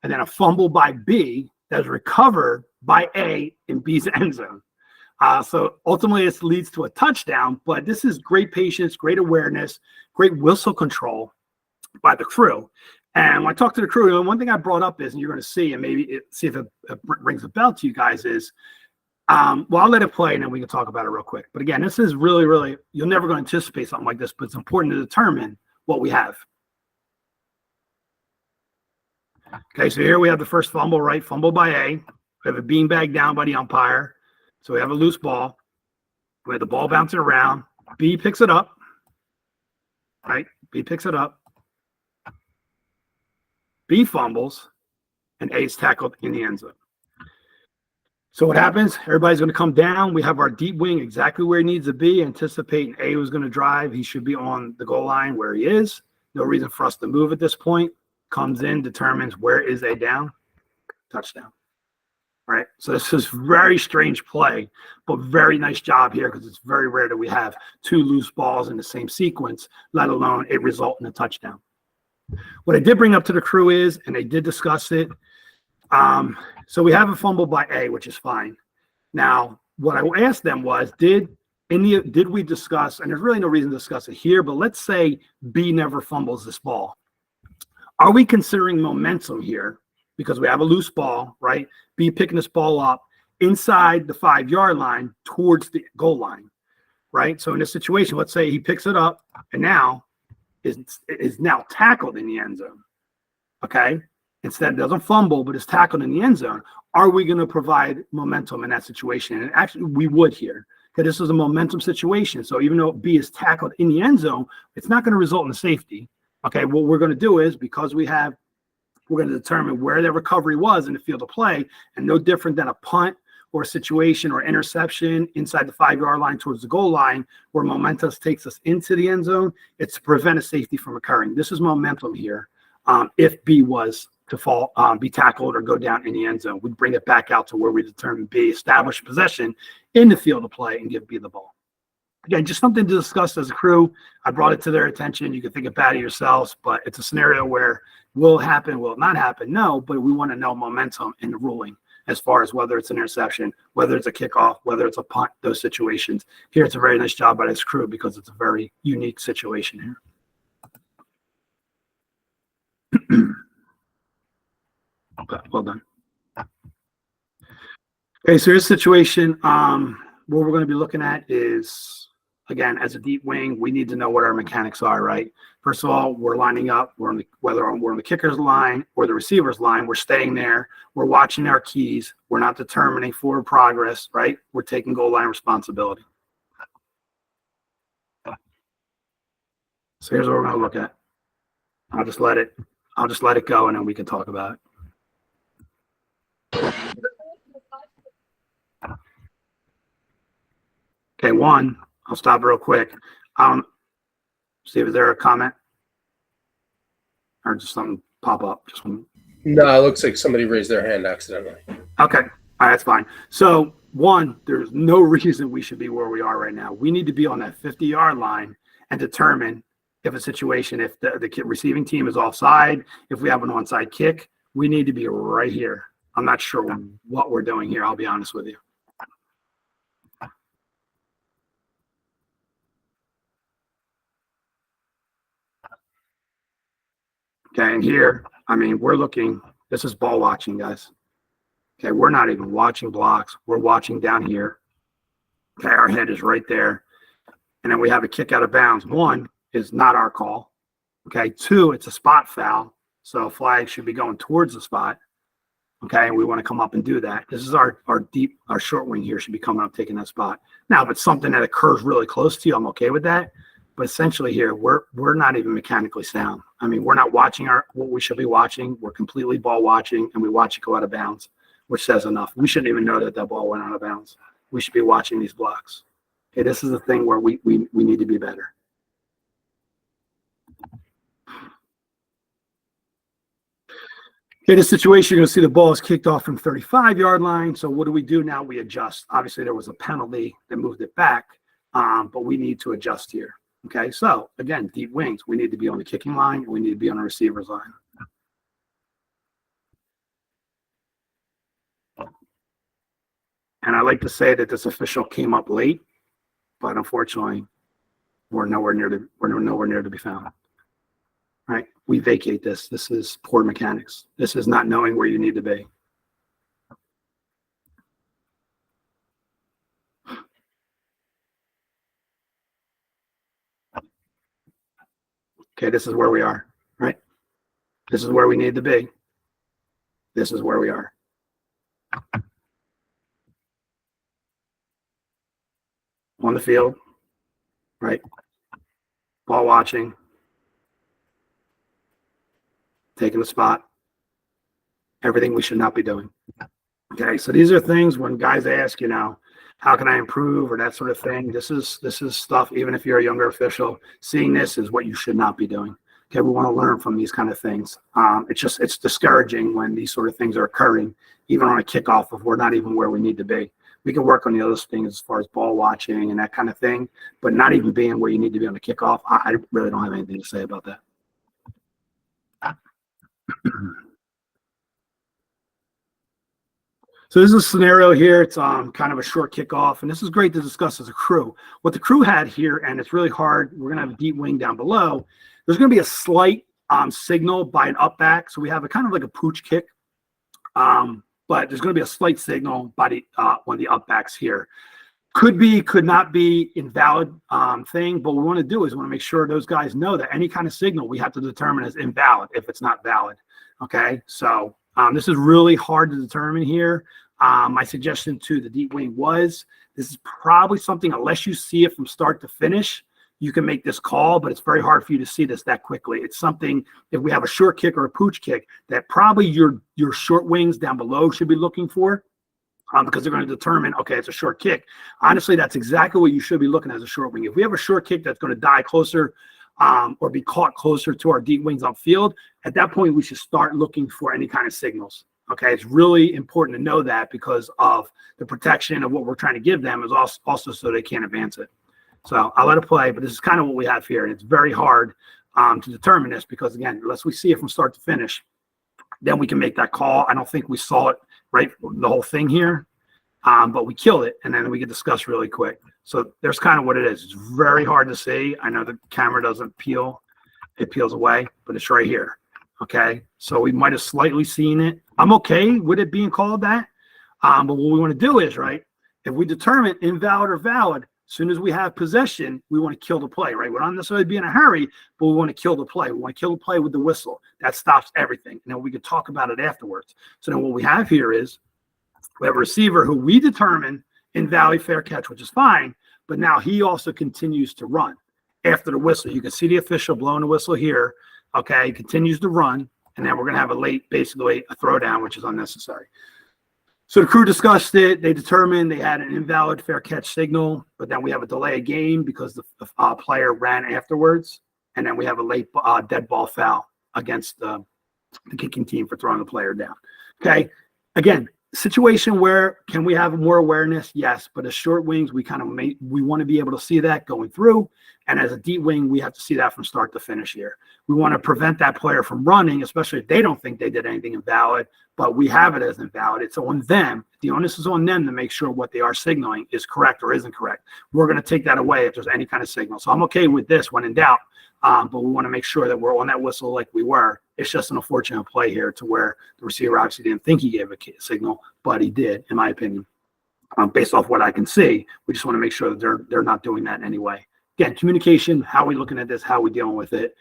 and then a fumble by B that is recovered by A in B's end zone. So ultimately this leads to a touchdown, but this is great patience, great awareness, great whistle control by the crew. And when I talk to the crew, one thing I brought up is, and you're going to see, and maybe see if it rings a bell to you guys, is well, I'll let it play and then we can talk about it real quick. But again, this is really, really, you're never going to anticipate something like this, but it's important to determine what we have. Okay, so here we have the first fumble, right? Fumble by A. We have a beanbag down by the umpire. So we have a loose ball. We have the ball bouncing around. B picks it up, right? B picks it up. B fumbles, and A is tackled in the end zone. So what happens? Everybody's going to come down. We have our deep wing exactly where he needs to be, anticipating A was going to drive. He should be on the goal line where he is. No reason for us to move at this point. Comes in, determines where is A down. Touchdown. All right. So this is very strange play, but very nice job here because it's very rare that we have two loose balls in the same sequence, let alone it result in a touchdown. What I did bring up to the crew is, and they did discuss it, so we have a fumble by A, which is fine. Now, what I asked them was, did we discuss, and there's really no reason to discuss it here, but let's say B never fumbles this ball. Are we considering momentum here? Because we have a loose ball, right? B picking this ball up inside the 5-yard line towards the goal line, right? So in this situation, let's say he picks it up and now is now tackled in the end zone, okay? Instead, it doesn't fumble, but is tackled in the end zone. Are we going to provide momentum in that situation? And actually, we would here, because this is a momentum situation. So even though B is tackled in the end zone, it's not going to result in a safety. Okay, what we're going to do is, because we're going to determine where the recovery was in the field of play, and no different than a punt or a situation or interception inside the 5-yard line towards the goal line where momentum takes us into the end zone, it's to prevent a safety from occurring. This is momentum here. If B was to fall, be tackled or go down in the end zone, we'd bring it back out to where we determine B, establish possession in the field of play and give B the ball. Again, just something to discuss as a crew. I brought it to their attention. You can think about it yourselves, but it's a scenario where will it happen, will it not happen? No, but we want to know momentum in the ruling as far as whether it's an interception, whether it's a kickoff, whether it's a punt, those situations. Here, it's a very nice job by this crew because it's a very unique situation here. Okay, well done. Okay, so here's a situation. What we're going to be looking at is, again, as a deep wing, we need to know what our mechanics are, right? First of all, we're lining up. Whether we're on the kicker's line or the receiver's line, we're staying there. We're watching our keys. We're not determining forward progress, right? We're taking goal line responsibility. So here's what we're going to look at. I'll just let it go, and then we can talk about it. Okay, one, I'll stop real quick. See if there a comment or just something pop up. Just one. No, it looks like somebody raised their hand accidentally. Okay. All right, that's fine. So, one, there's no reason we should be where we are right now. We need to be on that 50-yard line and determine if a situation, if the receiving team is offside, if we have an onside kick, we need to be right here. I'm not sure what we're doing here. I'll be honest with you. Okay, and here, I mean, we're looking, this is ball watching, guys. Okay, we're not even watching blocks. We're watching down here. Okay, our head is right there. And then we have a kick out of bounds. One is not our call. Okay, two, it's a spot foul. So flag should be going towards the spot. Okay, and we want to come up and do that. This is our short wing here should be coming up, taking that spot. Now, if it's something that occurs really close to you, I'm okay with that. But essentially here, we're not even mechanically sound. I mean, we're not watching what we should be watching. We're completely ball watching, and we watch it go out of bounds, which says enough. We shouldn't even know that ball went out of bounds. We should be watching these blocks. Okay, this is the thing where we need to be better. Okay, this situation, you're going to see the ball is kicked off from 35-yard line. So what do we do now? We adjust. Obviously, there was a penalty that moved it back, but we need to adjust here. Okay, so again, deep wings. We need to be on the kicking line. And we need to be on the receiver's line. And I like to say that this official came up late, but unfortunately, we're nowhere near to be found. All right, we vacate this. This is poor mechanics. This is not knowing where you need to be. Okay, this is where we are, right? This is where we need to be. This is where we are. On the field, right? Ball watching. Taking the spot. Everything we should not be doing. Okay, so these are things when guys ask, how can I improve or that sort of thing. This is stuff, even if you're a younger official, seeing this is what you should not be doing. Okay, we want to learn from these kind of things. It's discouraging when these sort of things are occurring, even on a kickoff if we're not even where we need to be. We can work on the other things as far as ball watching and that kind of thing, but not even being where you need to be on the kickoff. I really don't have anything to say about that. So this is a scenario here. It's kind of a short kickoff, and this is great to discuss as a crew. What the crew had here, and it's really hard, we're going to have a deep wing down below. There's going to be a slight signal by an up back. So we have a kind of like a pooch kick, but there's going to be a slight signal by one of the up backs here. Could be, could not be invalid thing, but what we want to do is we want to make sure those guys know that any kind of signal we have to determine as invalid if it's not valid. Okay, so this is really hard to determine here. My suggestion to the deep wing was this is probably something, unless you see it from start to finish, you can make this call, but it's very hard for you to see this that quickly. It's something, if we have a short kick or a pooch kick, that probably your short wings down below should be looking for. Because they're going to determine, okay, it's a short kick. Honestly, that's exactly what you should be looking at as a short wing. If we have a short kick that's going to die closer or be caught closer to our deep wings upfield, at that point, we should start looking for any kind of signals. Okay, it's really important to know that because of the protection of what we're trying to give them is also so they can't advance it. So I'll let it play, but this is kind of what we have here. And it's very hard to determine this because, again, unless we see it from start to finish, then we can make that call. I don't think we saw it right the whole thing here, but we killed it, and then we can discuss really quick. So there's kind of what it is. It's very hard to see. I know the camera doesn't peel. It peels away, but it's right here. Okay, so we might have slightly seen it. I'm okay with it being called that, but what we want to do is, right, if we determine invalid or valid, as soon as we have possession, we want to kill the play, right? We're not necessarily be in a hurry, but we want to kill the play. We want to kill the play with the whistle. That stops everything. And then we can talk about it afterwards. So then what we have here is we have a receiver who we determine invalid fair catch, which is fine, but now he also continues to run after the whistle. You can see the official blowing the whistle here. Okay, he continues to run, and then we're going to have a late, basically a throwdown, which is unnecessary. So the crew discussed it. They determined they had an invalid fair catch signal, but then we have a delay of game because the player ran afterwards, and then we have a late dead ball foul against the the kicking team for throwing the player down. Okay. Again, situation where can we have more awareness? Yes, but as short wings, we want to be able to see that going through. And as a deep wing, we have to see that from start to finish here. We want to prevent that player from running, especially if they don't think they did anything invalid, but we have it as invalid. It's on them. The onus is on them to make sure what they are signaling is correct or isn't correct. We're going to take that away if there's any kind of signal. So I'm okay with this when in doubt, but we want to make sure that we're on that whistle like we were. It's just an unfortunate play here to where the receiver obviously didn't think he gave a signal, but he did, in my opinion. Based off what I can see, we just want to make sure that they're not doing that anyway. Again, communication, how are we looking at this, how are we dealing with it?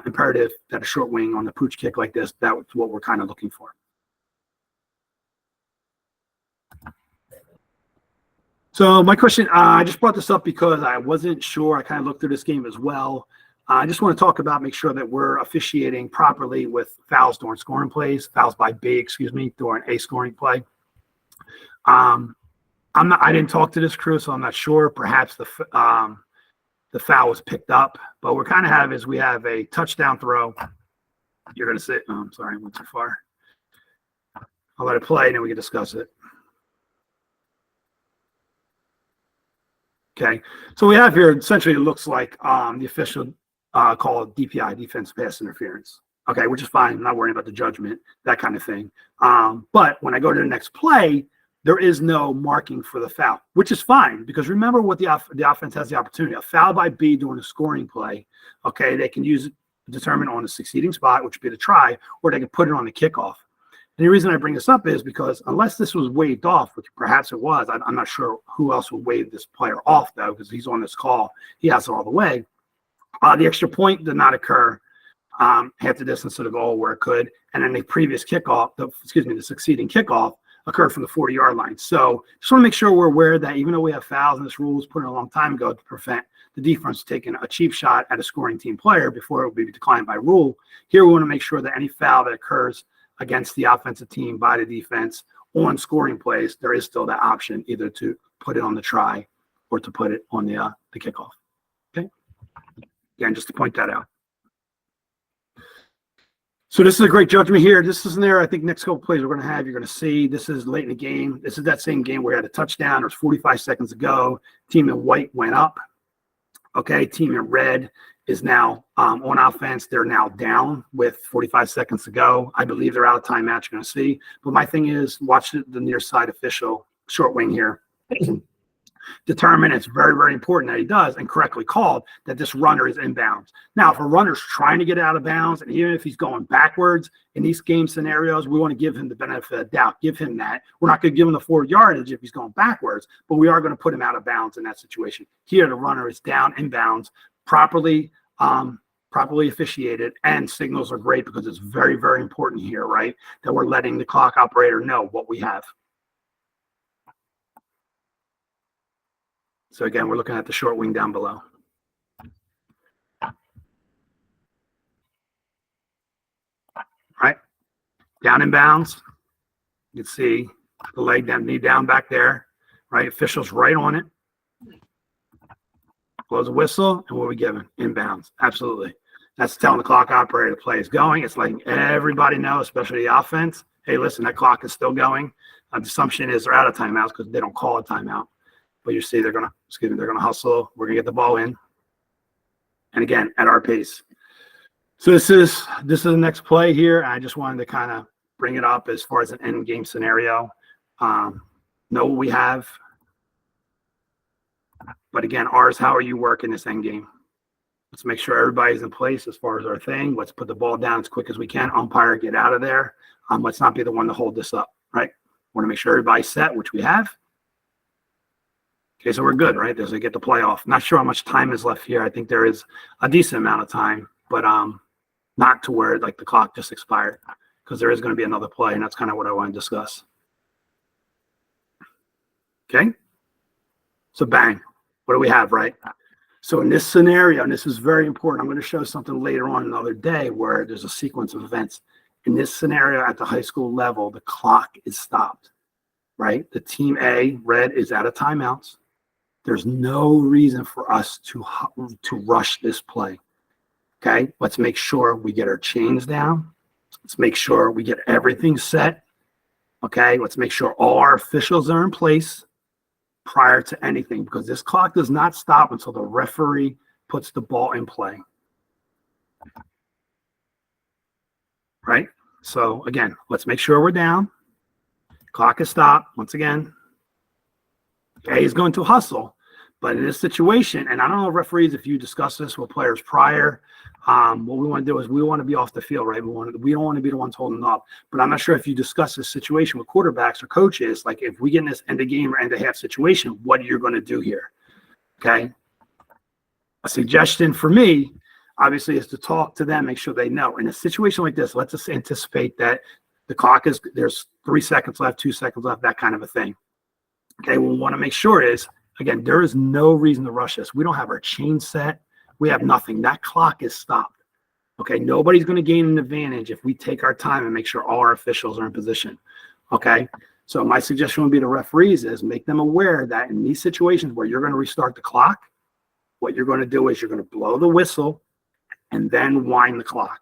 Imperative that a short wing on the pooch kick like this, that's what we're kind of looking for. So my question, I just brought this up because I wasn't sure. I kind of looked through this game as well. I just want to talk about, make sure that we're officiating properly with fouls during scoring plays, fouls by B, during a scoring play. I didn't talk to this crew, so I'm not sure. Perhaps the foul was picked up, but we're kind of we have a touchdown throw. You're going to sit. Oh, I'm sorry, I went too far. I'll let it play, and then we can discuss it. Okay, so we have here, essentially, it looks like the official called DPI, defense pass interference. Okay, which is fine. I'm not worrying about the judgment, that kind of thing. But when I go to the next play, there is no marking for the foul, which is fine because remember what the offense has the opportunity. A foul by B during a scoring play, okay, they can use it to determine on the succeeding spot, which would be the try, or they can put it on the kickoff. And the reason I bring this up is because unless this was waved off, which perhaps it was, I'm not sure who else would wave this player off, though, because he's on this call. He has it all the way. The extra point did not occur half the distance of the goal where it could. And then the previous kickoff, the succeeding kickoff occurred from the 40-yard line. So just want to make sure we're aware that even though we have fouls and this rule was put in a long time ago to prevent the defense taking a cheap shot at a scoring team player before it would be declined by rule, here we want to make sure that any foul that occurs against the offensive team by the defense on scoring plays, there is still that option either to put it on the try or to put it on the kickoff. Okay. Again, just to point that out. So this is a great judgment here. This isn't there. I think next couple plays we're going to have, you're going to see this is late in the game. This is that same game where we had a touchdown. There's 45 seconds to go. Team in white went up. Okay. Team in red is now on offense. They're now down with 45 seconds to go. I believe they're out of timeout. You're going to see. But my thing is, watch the near side official short wing here. Determine, it's very, very important that he does, and correctly called, that this runner is inbounds. Now, if a runner's trying to get out of bounds, and even if he's going backwards in these game scenarios, we want to give him the benefit of the doubt. Give him that. We're not going to give him the 4 yardage if he's going backwards, but we are going to put him out of bounds in that situation. Here, the runner is down inbounds, properly officiated, and signals are great because it's very, very important here, right, that we're letting the clock operator know what we have. So again, we're looking at the short wing down below. All right, down in bounds. You can see the leg down, knee down back there, right? Official's right on it. Blows a whistle, and what are we giving? Inbounds, absolutely. That's telling the clock operator the play is going. It's letting everybody know, especially the offense, hey, listen, that clock is still going. The assumption is they're out of timeouts because they don't call a timeout. But you see they're going to hustle. We're going to get the ball in. And again, at our pace. So this is the next play here. I just wanted to kind of bring it up as far as an end game scenario. Know what we have. But again, ours, how are you working this end game? Let's make sure everybody's in place as far as our thing. Let's put the ball down as quick as we can. Umpire, get out of there. Let's not be the one to hold this up, right? Want to make sure everybody's set, which we have. Okay, so we're good, right? As we get the playoff. Not sure how much time is left here. I think there is a decent amount of time, but not to where like the clock just expired, because there is going to be another play, and that's kind of what I want to discuss. Okay, so bang. What do we have, right? So in this scenario, and this is very important, I'm going to show something later on another day where there's a sequence of events. In this scenario at the high school level, the clock is stopped, right? The team A, red, is out of timeouts. There's no reason for us to rush this play. Okay, let's make sure we get our chains down. Let's make sure we get everything set. Okay, let's make sure all our officials are in place prior to anything, because this clock does not stop until the referee puts the ball in play. Right? So again, let's make sure we're down. Clock is stopped once again. Okay, he's going to hustle. But in this situation, and I don't know, referees, if you discuss this with players prior, what we want to do is we want to be off the field, right? We don't want to be the ones holding up. But I'm not sure if you discuss this situation with quarterbacks or coaches, like if we get in this end of game or end of half situation, what you're going to do here. Okay. A suggestion for me, obviously, is to talk to them, make sure they know. In a situation like this, let's just anticipate that the clock is, there's 3 seconds left, 2 seconds left, that kind of a thing. Okay. What we want to make sure is, again, there is no reason to rush this. We don't have our chain set. We have nothing. That clock is stopped. Okay. Nobody's going to gain an advantage if we take our time and make sure all our officials are in position. Okay. So my suggestion would be to referees is make them aware that in these situations where you're going to restart the clock, what you're going to do is you're going to blow the whistle and then wind the clock.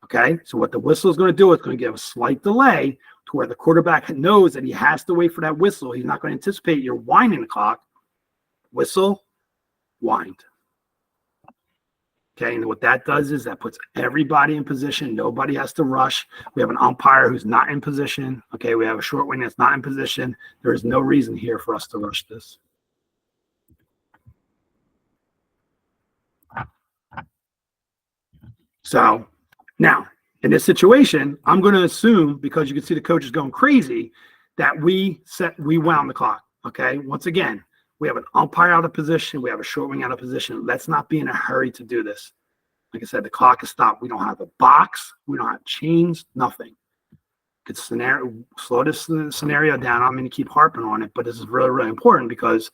Okay. So what the whistle is going to do is going to give a slight delay to where the quarterback knows that he has to wait for that whistle. He's not going to anticipate you're winding the clock. Whistle, wind. Okay, and what that does is that puts everybody in position. Nobody has to rush. We have an umpire who's not in position. Okay, we have a short wing that's not in position. There is no reason here for us to rush this. So now, in this situation, I'm going to assume, because you can see the coach is going crazy, that we wound the clock. Okay. Once again, we have an umpire out of position. We have a short wing out of position. Let's not be in a hurry to do this. Like I said, the clock is stopped. We don't have a box. We don't have chains, nothing. Could slow this scenario down. I'm going to keep harping on it, but this is really, really important, because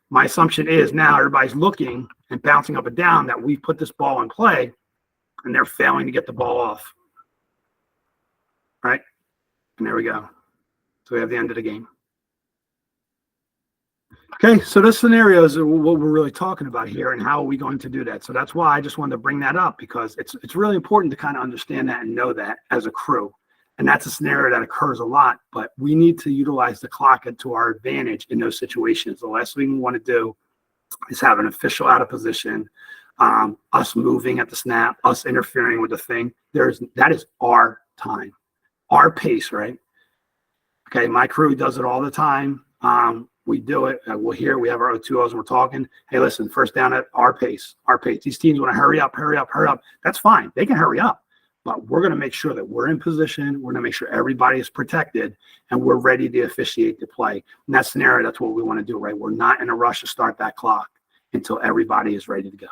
my assumption is now everybody's looking and bouncing up and down that we put this ball in play and they're failing to get the ball off. Right? And there we go. So we have the end of the game. Okay, so this scenario is what we're really talking about here, and how are we going to do that? So that's why I just wanted to bring that up, because it's really important to kind of understand that and know that as a crew. And that's a scenario that occurs a lot, but we need to utilize the clock to our advantage in those situations. The last thing we want to do is have an official out of position, us moving at the snap, us interfering with the thing. That is our time. Our pace, right? Okay, my crew does it all the time. We do it. We have our O2Os and we're talking. Hey, listen, first down at our pace, our pace. These teams want to hurry up, hurry up, hurry up. That's fine. They can hurry up, but we're going to make sure that we're in position. We're going to make sure everybody is protected and we're ready to officiate the play. In that scenario, that's what we want to do, right? We're not in a rush to start that clock until everybody is ready to go.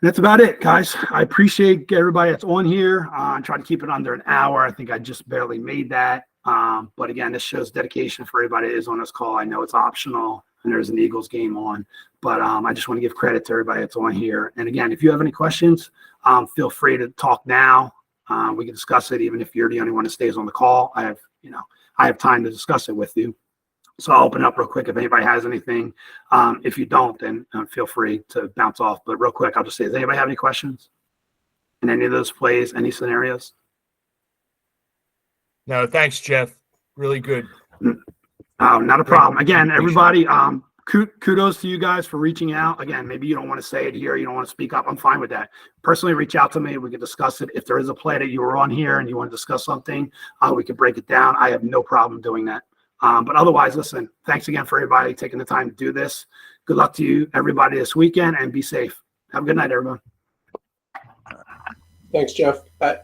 That's about it, guys. I appreciate everybody that's on here. I try to keep it under an hour. I think I just barely made that. But again, this shows dedication for everybody that is on this call. I know it's optional and there's an Eagles game on, but I just want to give credit to everybody that's on here. And again, if you have any questions, feel free to talk now. We can discuss it, even if you're the only one that stays on the call. I have time to discuss it with you. So I'll open up real quick if anybody has anything. If you don't, then feel free to bounce off. But real quick, I'll just say, does anybody have any questions in any of those plays, any scenarios? No, thanks, Jeff. Really good. Not a problem. Again, everybody, kudos to you guys for reaching out. Again, maybe you don't want to say it here. You don't want to speak up. I'm fine with that. Personally, reach out to me. We can discuss it. If there is a play that you were on here and you want to discuss something, we can break it down. I have no problem doing that. But otherwise, listen, thanks again for everybody taking the time to do this. Good luck to you, everybody, this weekend, and be safe. Have a good night, everyone. Thanks, Jeff. Bye.